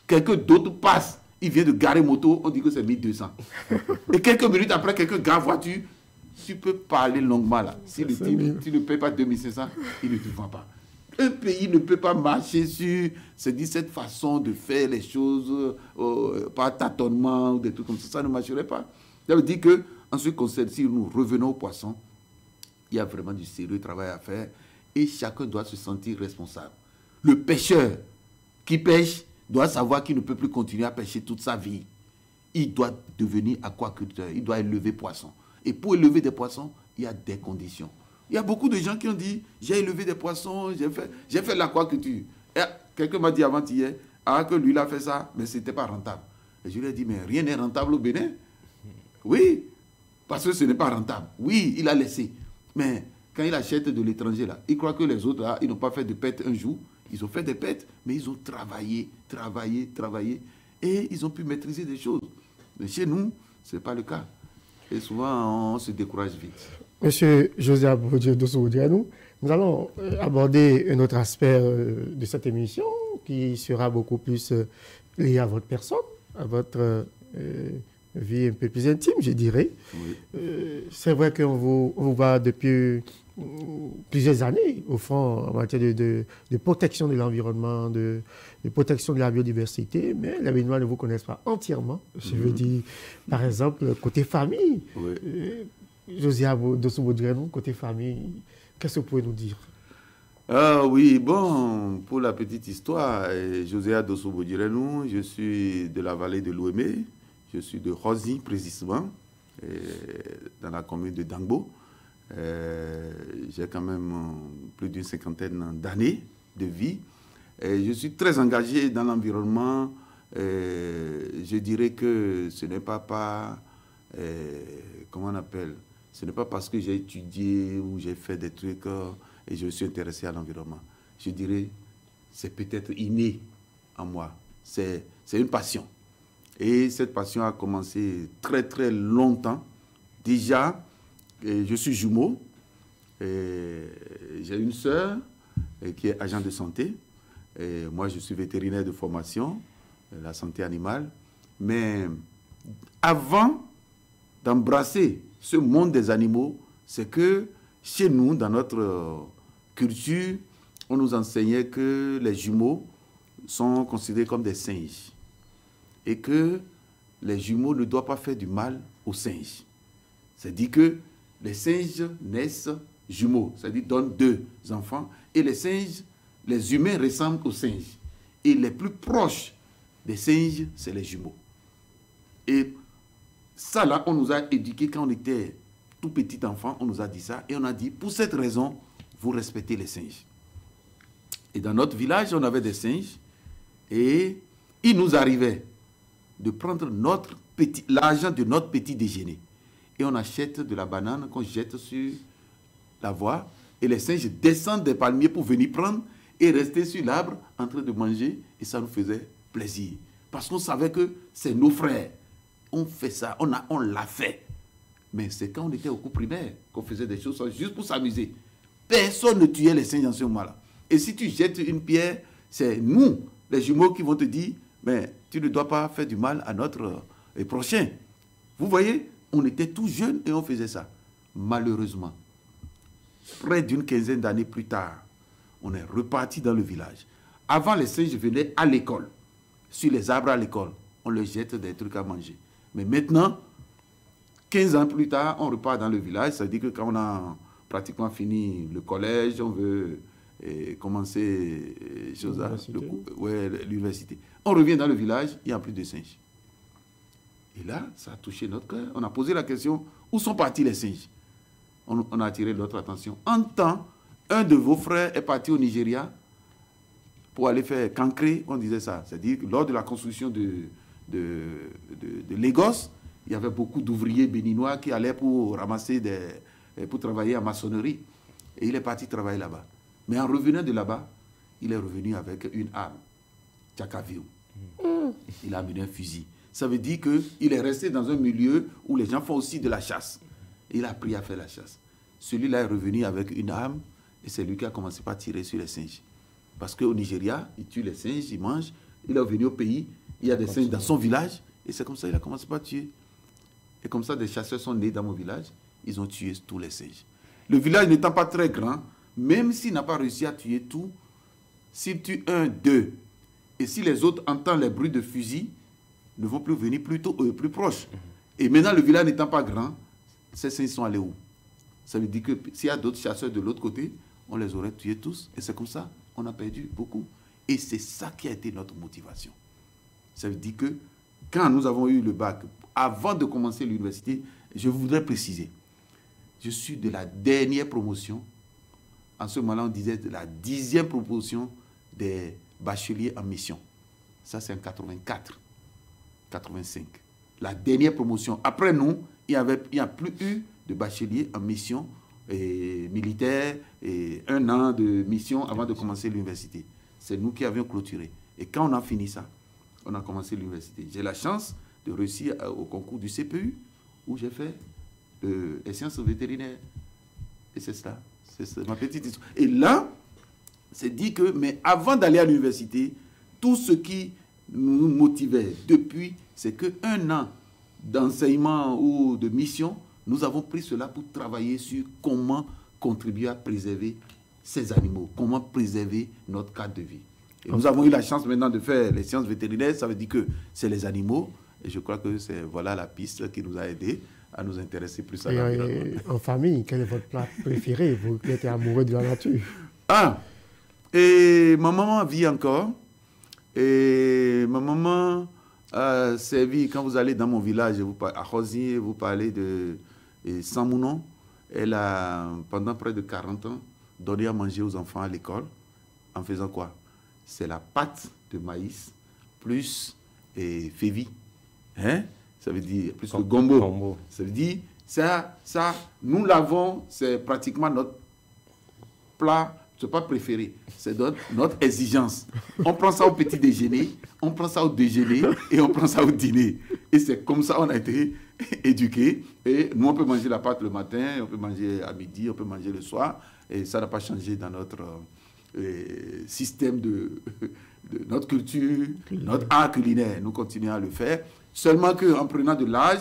[SPEAKER 2] Quelqu'un d'autre passe, il vient de garer moto, on dit que c'est 1200. Et quelques minutes après, quelqu'un gare voiture, tu peux parler longuement là. Si le type, tu ne payes pas 2500, il ne te vend pas. Un pays ne peut pas marcher sur cette façon de faire les choses par tâtonnement ou des trucs comme ça. Ça ne marcherait pas. Ça veut dire qu'en ce qui concerne, si nous revenons au poisson, il y a vraiment du sérieux travail à faire et chacun doit se sentir responsable. Le pêcheur qui pêche doit savoir qu'il ne peut plus continuer à pêcher toute sa vie. Il doit devenir aquaculteur, il doit élever poissons. Et pour élever des poissons, il y a des conditions. Il y a beaucoup de gens qui ont dit, j'ai élevé des poissons, j'ai fait l'aquaculture. Et quelqu'un m'a dit avant-hier, que lui, il a fait ça, mais ce n'était pas rentable. Et je lui ai dit, mais rien n'est rentable au Bénin. Oui, parce que ce n'est pas rentable. Oui, il a laissé. Mais quand il achète de l'étranger, là, il croit que les autres, là, ils n'ont pas fait de pète un jour. Ils ont fait des pètes, mais ils ont travaillé. Et ils ont pu maîtriser des choses. Mais chez nous, ce n'est pas le cas. Et souvent, on se décourage vite.
[SPEAKER 1] Monsieur José Dossou Boudjeranou, nous allons aborder un autre aspect de cette émission qui sera beaucoup plus lié à votre personne, à votre vie un peu plus intime, je dirais. Oui. C'est vrai qu'on vous voit depuis plusieurs années, au fond, en matière de protection de l'environnement, de protection de la biodiversité, mais les Béninois ne vous connaissent pas entièrement. Je veux dire, par exemple, côté famille. Oui. José Dossou Boudjeranou, côté famille, qu'est-ce que vous pouvez nous dire?
[SPEAKER 2] Oui, bon, pour la petite histoire, José Dossou Boudjeranou, je suis de la vallée de l'Ouémé, je suis de Rosi précisément, dans la commune de Dangbo. J'ai quand même plus d'une 50aine d'années de vie. Je suis très engagé dans l'environnement. Je dirais que ce n'est pas comment on appelle, ce n'est pas parce que j'ai étudié ou j'ai fait des trucs et je suis intéressé à l'environnement. Je dirais, c'est peut-être inné en moi. C'est une passion. Et cette passion a commencé très très longtemps. Déjà, je suis jumeau. J'ai une sœur qui est agent de santé. Et moi, je suis vétérinaire de formation, la santé animale. Mais avant d'embrasser ce monde des animaux, c'est que chez nous, dans notre culture, on nous enseignait que les jumeaux sont considérés comme des singes et que les jumeaux ne doivent pas faire du mal aux singes. C'est-à-dire que les singes naissent jumeaux, c'est-à-dire donnent 2 enfants, et les singes, les humains ressemblent aux singes. Et les plus proches des singes, c'est les jumeaux. Et ça, là, on nous a éduqués quand on était tout petit enfant, on nous a dit ça, et on a dit, pour cette raison, vous respectez les singes. Et dans notre village, on avait des singes et il nous arrivait de prendre l'argent de notre petit déjeuner. Et on achète de la banane qu'on jette sur la voie et les singes descendent des palmiers pour venir prendre et rester sur l'arbre en train de manger et ça nous faisait plaisir. Parce qu'on savait que c'est nos frères. On fait ça, on l'a fait. Mais c'est quand on était au cours primaire qu'on faisait des choses juste pour s'amuser. Personne ne tuait les singes dans ce moment-là. Et si tu jettes une pierre, c'est nous, les jumeaux, qui vont te dire, mais tu ne dois pas faire du mal à notre prochain. Vous voyez, on était tout jeunes et on faisait ça. Malheureusement, près d'une quinzaine d'années plus tard, on est reparti dans le village. Avant, les singes venaient à l'école. Sur les arbres à l'école, on leur jette des trucs à manger. Mais maintenant, 15 ans plus tard, on repart dans le village. Ça veut dire que quand on a pratiquement fini le collège, on veut commencer l'université. On revient dans le village, il n'y a plus de singes. Et là, ça a touché notre cœur. On a posé la question, où sont partis les singes? On a attiré notre attention. En temps, un de vos frères est parti au Nigeria pour aller faire Kankre, on disait ça. C'est-à-dire que lors de la construction de Lagos, il y avait beaucoup d'ouvriers béninois qui allaient pour ramasser pour travailler en maçonnerie. Et il est parti travailler là-bas. Mais en revenant de là-bas, il est revenu avec une arme, Tchakaviou. Il a amené un fusil. Ça veut dire qu'il est resté dans un milieu où les gens font aussi de la chasse. Et il a appris à faire la chasse. Celui-là est revenu avec une arme et c'est lui qui a commencé par tirer sur les singes. Parce qu'au Nigeria, il tue les singes, il mange. Il est revenu au pays, il y a des singes dans son village. Et c'est comme ça qu'il a commencé par tuer. Et comme ça, des chasseurs sont nés dans mon village. Ils ont tué tous les singes. Le village n'étant pas très grand, même s'il n'a pas réussi à tuer tout, s'il tue un, deux, et si les autres entendent les bruits de fusil, ne vont plus venir plus proches. Et maintenant, le village n'étant pas grand, ces singes sont allés où? Ça veut dire que s'il y a d'autres chasseurs de l'autre côté, on les aurait tués tous. Et c'est comme ça, on a perdu beaucoup. Et c'est ça qui a été notre motivation. Ça veut dire que quand nous avons eu le bac, avant de commencer l'université, je voudrais préciser, je suis de la dernière promotion. En ce moment-là, on disait de la 10e promotion des bacheliers en mission. Ça, c'est en 84, 85. La dernière promotion. Après nous, il n'y a plus eu de bacheliers en mission militaire et 1 an de mission avant de commencer l'université. C'est nous qui avions clôturé. Et quand on a fini ça, on a commencé l'université. J'ai la chance de réussir au concours du CPU où j'ai fait les sciences vétérinaires. Et c'est ça. C'est ma petite histoire. Et là, c'est dit que, mais avant d'aller à l'université, tout ce qui nous motivait depuis, c'est qu'un an d'enseignement ou de mission, nous avons pris cela pour travailler sur comment contribuer à préserver ces animaux, comment préserver notre cadre de vie. Et nous avons eu la chance maintenant de faire les sciences vétérinaires, ça veut dire que c'est les animaux, et je crois que c'est voilà la piste qui nous a aidés à nous intéresser plus à l'environnement.
[SPEAKER 1] En famille, quel est votre plat préféré, vous qui êtes amoureux de la nature?
[SPEAKER 2] Et ma maman vit encore, et ma maman a servi, quand vous allez dans mon village, à Rosier, vous parlez de Samounon, elle a, pendant près de 40 ans, donné à manger aux enfants à l'école, en faisant quoi? C'est la pâte de maïs, plus févi. Hein? Ça veut dire plus le gombo. Ça veut dire, ça nous l'avons, c'est pratiquement notre plat, ce n'est pas préféré, c'est notre exigence. On prend ça au petit déjeuner, on prend ça au déjeuner et on prend ça au dîner. Et c'est comme ça qu'on a été éduqués. Et nous, on peut manger la pâte le matin, on peut manger à midi, on peut manger le soir. Et ça n'a pas changé dans notre système de notre culture, notre art culinaire. Nous continuons à le faire. Seulement qu'en prenant de l'âge,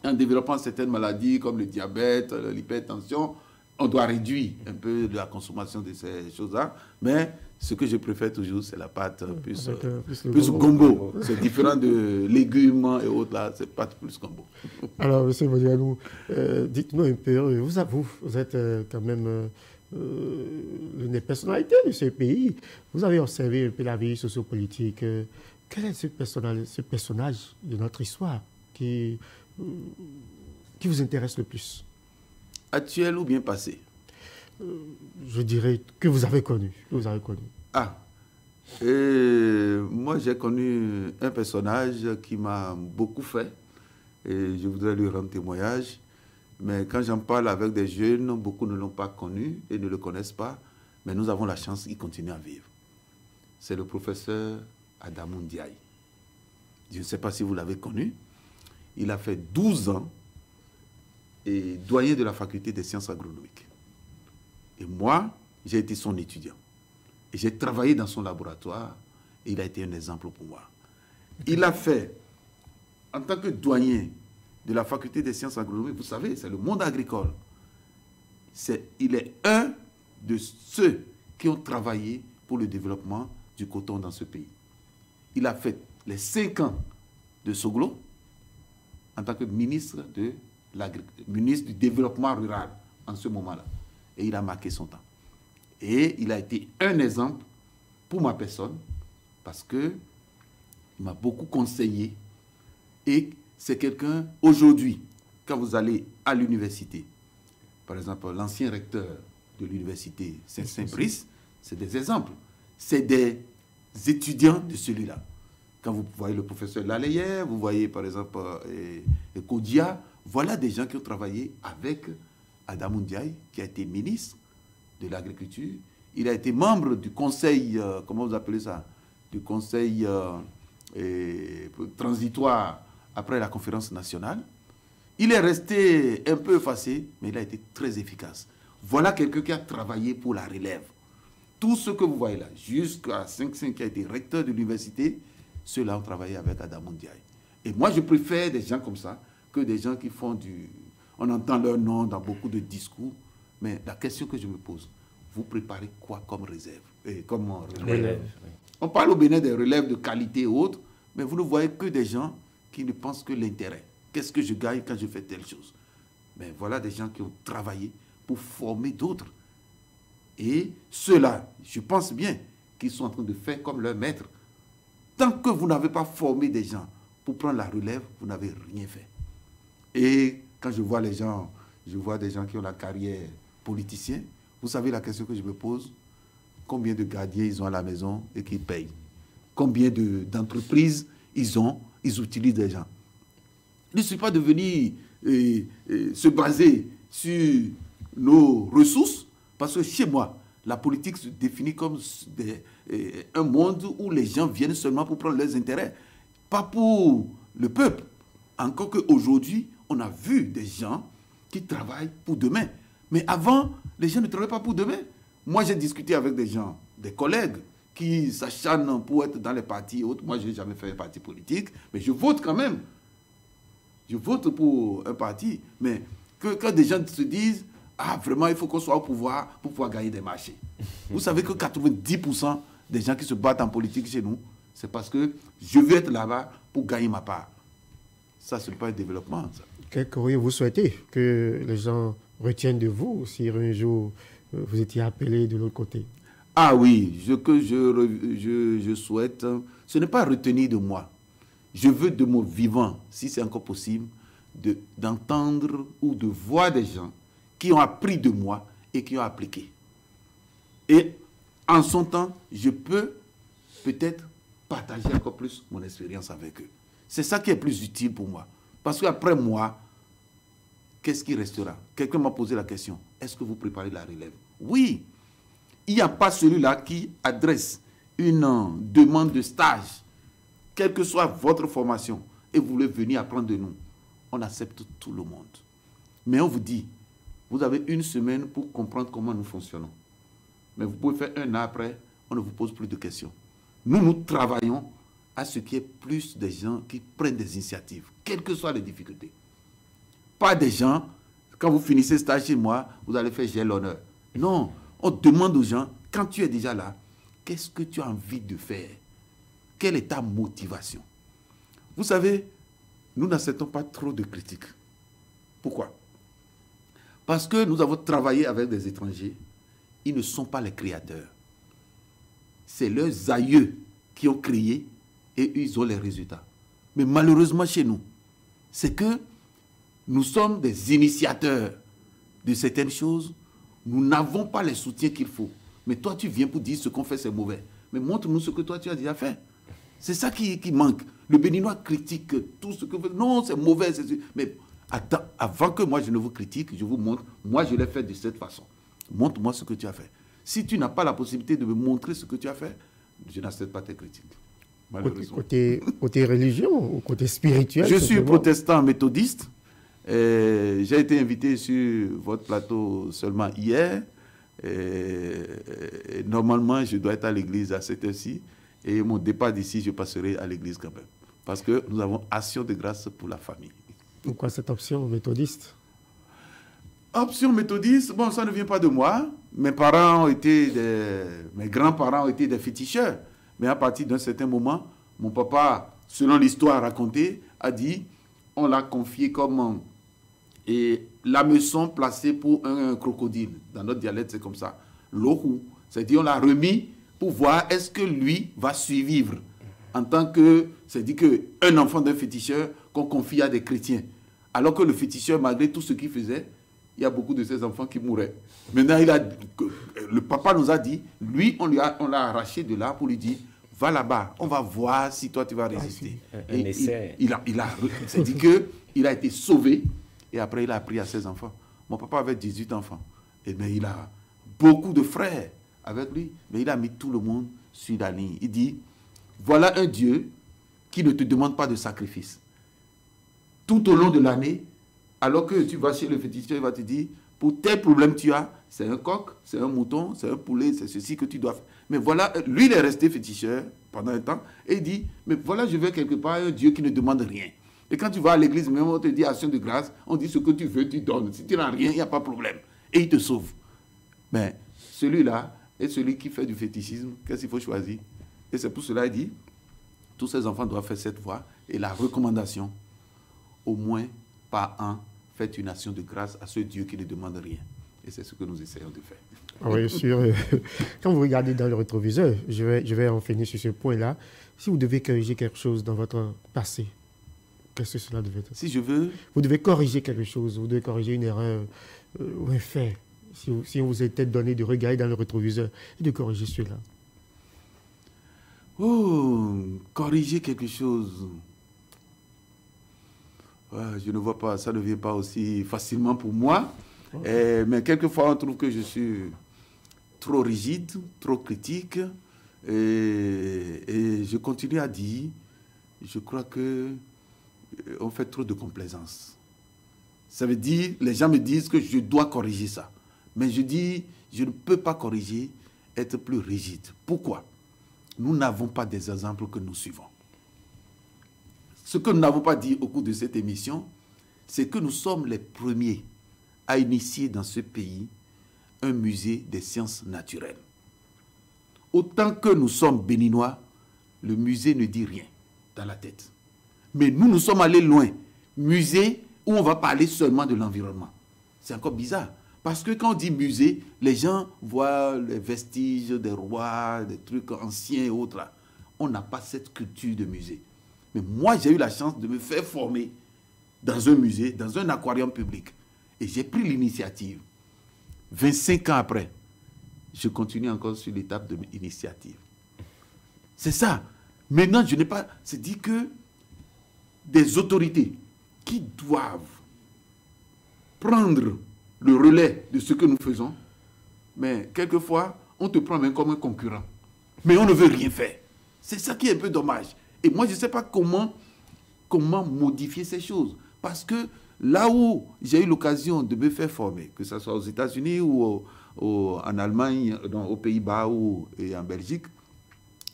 [SPEAKER 2] en développant certaines maladies comme le diabète, l'hypertension, on doit réduire un peu de la consommation de ces choses-là. Mais ce que je préfère toujours, c'est la pâte plus gombo. C'est différent de légumes et autres, là, c'est pâte plus gombo.
[SPEAKER 1] Alors, M. Bodianou, dites-nous un peu, vous êtes quand même l'une des personnalités de ce pays. Vous avez observé un peu la vie sociopolitique. Quel est ce personnage de notre histoire qui vous intéresse le plus?
[SPEAKER 2] Actuel ou bien passé?
[SPEAKER 1] je dirais, que vous avez connu,
[SPEAKER 2] Ah, et moi j'ai connu un personnage qui m'a beaucoup fait et je voudrais lui rendre témoignage. Mais quand j'en parle avec des jeunes, beaucoup ne l'ont pas connu et ne le connaissent pas. Mais nous avons la chance qu'il continue à vivre. C'est le professeur Adamou Ndiaye. Je ne sais pas si vous l'avez connu. Il a fait 12 ans et doyen de la faculté des sciences agronomiques. Et moi, j'ai été son étudiant. Et j'ai travaillé dans son laboratoire. Et il a été un exemple pour moi. Il a fait, en tant que doyen de la faculté des sciences agronomiques, vous savez, c'est le monde agricole. Il est un de ceux qui ont travaillé pour le développement du coton dans ce pays. Il a fait les 5 ans de Soglo en tant que ministre du développement rural en ce moment-là. Et il a marqué son temps. Et il a été un exemple pour ma personne parce qu'il m'a beaucoup conseillé. Et c'est quelqu'un, aujourd'hui, quand vous allez à l'université, par exemple, l'ancien recteur de l'université Saint-Brice, c'est des exemples. C'est des étudiants de celui-là. Quand vous voyez le professeur Lalayer, vous voyez par exemple Kodia, voilà des gens qui ont travaillé avec Adamou Ndiaye, qui a été ministre de l'Agriculture. Il a été membre du conseil, comment vous appelez ça, du conseil transitoire après la conférence nationale. Il est resté un peu effacé, mais il a été très efficace. Voilà quelqu'un qui a travaillé pour la relève. Tout ce que vous voyez là, jusqu'à 5 qui a été recteur de l'université, ceux-là ont travaillé avec Adamou Ndiaye. Et moi, je préfère des gens comme ça que des gens qui font du... On entend leur nom dans beaucoup de discours, mais la question que je me pose, vous préparez quoi comme réserve comme relève? On parle au Bénin des relèves de qualité et autres, mais vous ne voyez que des gens qui ne pensent que l'intérêt. Qu'est-ce que je gagne quand je fais telle chose? Mais voilà des gens qui ont travaillé pour former d'autres. Et ceux-là, je pense bien qu'ils sont en train de faire comme leur maître. Tant que vous n'avez pas formé des gens pour prendre la relève, vous n'avez rien fait. Et quand je vois les gens, je vois des gens qui ont la carrière politicien, vous savez la question que je me pose? Combien de gardiens ils ont à la maison et qu'ils payent? Combien d'entreprises ils ont, ils utilisent des gens? Il ne suffit pas de venir se baser sur nos ressources, parce que chez moi, la politique se définit comme un monde où les gens viennent seulement pour prendre leurs intérêts, pas pour le peuple. Encore qu'aujourd'hui, on a vu des gens qui travaillent pour demain. Mais avant, les gens ne travaillaient pas pour demain. Moi, j'ai discuté avec des gens, des collègues, qui s'acharnent pour être dans les partis et autres. Moi, je n'ai jamais fait un parti politique, mais je vote quand même. Je vote pour un parti. Mais quand des gens se disent, ah, vraiment, il faut qu'on soit au pouvoir pour pouvoir gagner des marchés. Vous savez que 90% des gens qui se battent en politique chez nous, c'est parce que je veux être là-bas pour gagner ma part. Ça, ce n'est pas un développement. Ça.
[SPEAKER 1] Qu'auriez-vous souhaité que les gens retiennent de vous si un jour vous étiez appelé de l'autre côté?
[SPEAKER 2] Ah oui, ce que je souhaite, ce n'est pas retenir de moi. Je veux de mon vivant, si c'est encore possible, d'entendre ou de voir des gens qui ont appris de moi et qui ont appliqué. Et en son temps, je peux peut-être partager encore plus mon expérience avec eux. C'est ça qui est plus utile pour moi. Parce qu'après moi, qu'est-ce qui restera? Quelqu'un m'a posé la question, est-ce que vous préparez la relève? Oui. Il n'y a pas celui-là qui adresse une demande de stage, quelle que soit votre formation, et vous voulez venir apprendre de nous. On accepte tout le monde. Mais on vous dit, vous avez une semaine pour comprendre comment nous fonctionnons. Mais vous pouvez faire un an après, on ne vous pose plus de questions. Nous travaillons à ce qu'il y ait plus de gens qui prennent des initiatives, quelles que soient les difficultés. Pas des gens, quand vous finissez stage chez moi, vous allez faire j'ai l'honneur. Non, on demande aux gens, quand tu es déjà là, qu'est-ce que tu as envie de faire? Quelle est ta motivation? Vous savez, nous n'acceptons pas trop de critiques. Pourquoi? Parce que nous avons travaillé avec des étrangers. Ils ne sont pas les créateurs. C'est leurs aïeux qui ont créé et ils ont les résultats. Mais malheureusement chez nous, c'est que nous sommes des initiateurs de certaines choses Nous n'avons pas les soutiens qu'il faut. Mais toi, tu viens pour dire ce qu'on fait, c'est mauvais. Mais montre-nous ce que toi, tu as déjà fait. C'est ça qui manque. Le Béninois critique tout ce que... Non, c'est mauvais. Mais attends, avant que moi, je ne vous critique, je vous montre. Moi, je l'ai fait de cette façon. Montre-moi ce que tu as fait. Si tu n'as pas la possibilité de me montrer ce que tu as fait, je n'accepte pas tes critiques.
[SPEAKER 1] Côté religion ou côté spirituel?
[SPEAKER 2] Je suis protestant méthodiste. J'ai été invité sur votre plateau seulement hier. Normalement, je dois être à l'église à cette heure-ci. Et mon départ d'ici, je passerai à l'église quand même. Parce que nous avons action de grâce pour la famille.
[SPEAKER 1] Pourquoi cette option méthodiste?
[SPEAKER 2] Option méthodiste, bon, ça ne vient pas de moi. Mes parents ont été mes grands-parents ont été des féticheurs. Mais à partir d'un certain moment, mon papa, selon l'histoire racontée, a dit, on l'a confié comme l'hameçon placé pour un crocodile. Dans notre dialecte, c'est comme ça. L'ohu, c'est-à-dire on l'a remis pour voir est-ce que lui va survivre. En tant que, c'est-à-dire qu'un enfant d'un féticheur qu'on confie à des chrétiens. Alors que le féticheur, malgré tout ce qu'il faisait, il y a beaucoup de ses enfants qui mouraient. Maintenant, le papa nous a dit, lui, on l'a arraché de là pour lui dire, va là-bas, on va voir si toi tu vas résister.
[SPEAKER 3] Un essai.
[SPEAKER 2] C'est-à-dire qu'il a été sauvé et après il a appris à ses enfants. Mon papa avait 18 enfants. Mais il a beaucoup de frères avec lui. Mais il a mis tout le monde sur la ligne. Il dit, voilà un Dieu qui ne te demande pas de sacrifice. Tout au long de l'année, alors que tu vas chez le féticheur, il va te dire, pour tel problème tu as, c'est un coq, c'est un mouton, c'est un poulet, c'est ceci que tu dois faire. Mais voilà, lui il est resté féticheur pendant un temps et il dit, mais voilà, je vais quelque part un Dieu qui ne demande rien. Et quand tu vas à l'église, même on te dit action de grâce, on dit ce que tu veux, tu donnes. Si tu n'as rien, il n'y a pas de problème. Et il te sauve. Mais celui-là est celui qui fait du fétichisme. Qu'est-ce qu'il faut choisir? Et c'est pour cela qu'il dit, tous ces enfants doivent faire cette voie. Et la recommandation, au moins par an, faites une action de grâce à ce Dieu qui ne demande rien. Et c'est ce que nous essayons de faire.
[SPEAKER 1] Oui, sûr. Quand vous regardez dans le rétroviseur, je vais en finir sur ce point-là. Si vous devez corriger quelque chose dans votre passé, qu'est-ce que cela devait être?
[SPEAKER 2] Si je veux...
[SPEAKER 1] Vous devez corriger quelque chose, vous devez corriger une erreur ou un fait. Si on vous était donné de regarder dans le rétroviseur et de corriger cela.
[SPEAKER 2] Oh, corriger quelque chose. Je ne vois pas, ça ne vient pas aussi facilement pour moi. Mais quelquefois, on trouve que je suis trop rigide, trop critique. Et je continue à dire, je crois qu'on fait trop de complaisance. Ça veut dire, les gens me disent que je dois corriger ça. Mais je dis, je ne peux pas corriger, être plus rigide. Pourquoi? Nous n'avons pas des exemples que nous suivons. Ce que nous n'avons pas dit au cours de cette émission, c'est que nous sommes les premiers à initier dans ce pays un musée des sciences naturelles. Autant que nous sommes béninois, le musée ne dit rien dans la tête. Mais nous sommes allés loin. Musée où on va parler seulement de l'environnement. C'est encore bizarre. Parce que quand on dit musée, les gens voient les vestiges des rois, des trucs anciens et autres. On n'a pas cette culture de musée. Mais moi, j'ai eu la chance de me faire former dans un musée, dans un aquarium public. Et j'ai pris l'initiative. 25 ans après, je continue encore sur l'étape de l'initiative. C'est ça. Maintenant, je n'ai pas... C'est dit que des autorités qui doivent prendre le relais de ce que nous faisons, mais quelquefois, on te prend même comme un concurrent. Mais on ne veut rien faire. C'est ça qui est un peu dommage. Et moi, je ne sais pas comment modifier ces choses. Parce que là où j'ai eu l'occasion de me faire former, que ce soit aux États-Unis ou en Allemagne, aux Pays-Bas et en Belgique,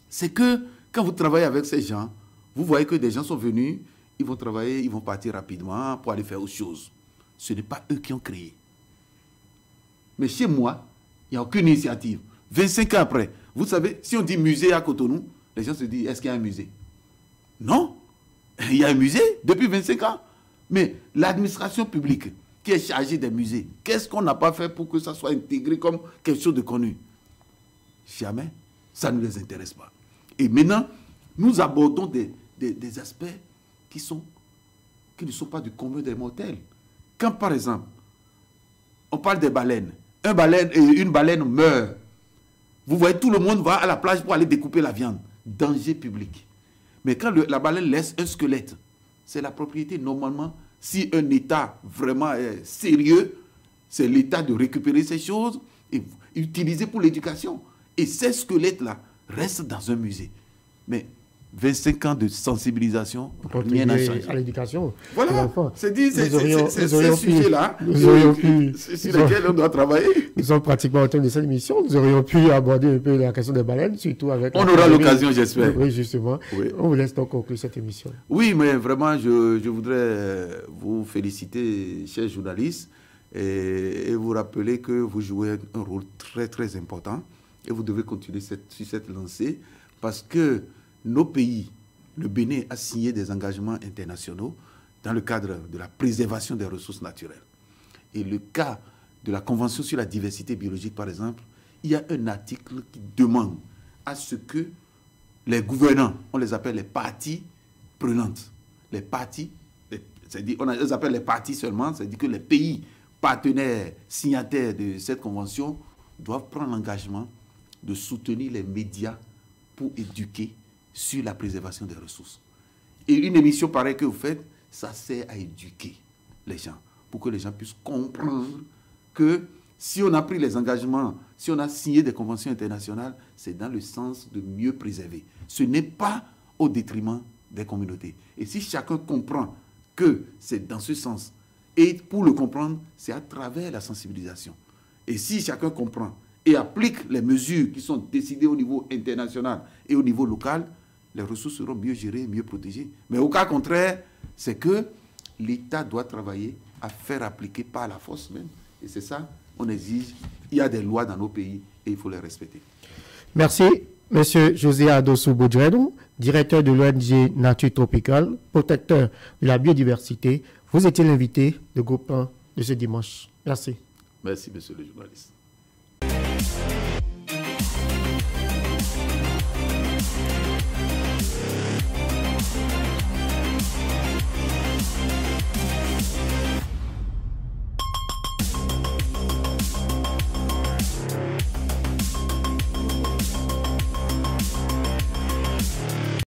[SPEAKER 2] c'est que quand vous travaillez avec ces gens, vous voyez que des gens sont venus, ils vont travailler, ils vont partir rapidement pour aller faire autre chose. Ce n'est pas eux qui ont créé. Mais chez moi, il n'y a aucune initiative. 25 ans après, vous savez, si on dit musée à Cotonou, les gens se disent, est-ce qu'il y a un musée? Non, il y a un musée depuis 25 ans. Mais l'administration publique qui est chargée des musées, qu'est-ce qu'on n'a pas fait pour que ça soit intégré comme quelque chose de connu? Jamais. Ça ne les intéresse pas. Et maintenant, nous abordons des aspects qui ne sont pas du commun des mortels. Quand, par exemple, on parle des baleines, une baleine meurt, vous voyez, tout le monde va à la plage pour aller découper la viande. Danger public. Mais quand la baleine laisse un squelette, c'est la propriété. Normalement, si un État vraiment est sérieux, c'est l'État de récupérer ces choses et utiliser pour l'éducation. Et ces squelettes-là restent dans un musée. Mais 25 ans de sensibilisation, rien n'a changé.
[SPEAKER 1] À l'éducation.
[SPEAKER 2] Voilà, c'est ces sujets-là sur lesquels on doit travailler.
[SPEAKER 1] Nous sommes pratiquement au terme de cette émission. Nous aurions pu aborder un peu la question des baleines, surtout avec...
[SPEAKER 2] On aura l'occasion, j'espère.
[SPEAKER 1] Oui, justement. Oui. On vous laisse donc conclure cette émission.
[SPEAKER 2] Oui, mais vraiment, je voudrais vous féliciter, chers journalistes, et vous rappeler que vous jouez un rôle très, très important. Et vous devez continuer sur cette lancée, parce que nos pays, le Bénin a signé des engagements internationaux dans le cadre de la préservation des ressources naturelles. Et le cas de la Convention sur la diversité biologique, par exemple, il y a un article qui demande à ce que les gouvernants, on les appelle les parties prenantes, les parties, c'est-à-dire on les appelle les parties seulement, c'est-à-dire que les pays partenaires signataires de cette convention doivent prendre l'engagement de soutenir les médias pour éduquer sur la préservation des ressources. Et une émission pareille que vous faites, ça sert à éduquer les gens, pour que les gens puissent comprendre que si on a pris les engagements, si on a signé des conventions internationales, c'est dans le sens de mieux préserver. Ce n'est pas au détriment des communautés. Et si chacun comprend que c'est dans ce sens, et pour le comprendre, c'est à travers la sensibilisation. Et si chacun comprend et applique les mesures qui sont décidées au niveau international et au niveau local, les ressources seront mieux gérées, mieux protégées. Mais au cas contraire, c'est que l'État doit travailler à faire appliquer par la force même. Et c'est ça, on exige. Il y a des lois dans nos pays et il faut les respecter.
[SPEAKER 1] Merci, M. Josiah Dossou Bodjerenou, directeur de l'ONG Nature Tropicale, protecteur de la biodiversité. Vous étiez l'invité de Groupe 1 de ce dimanche. Merci.
[SPEAKER 2] Merci, monsieur le journaliste.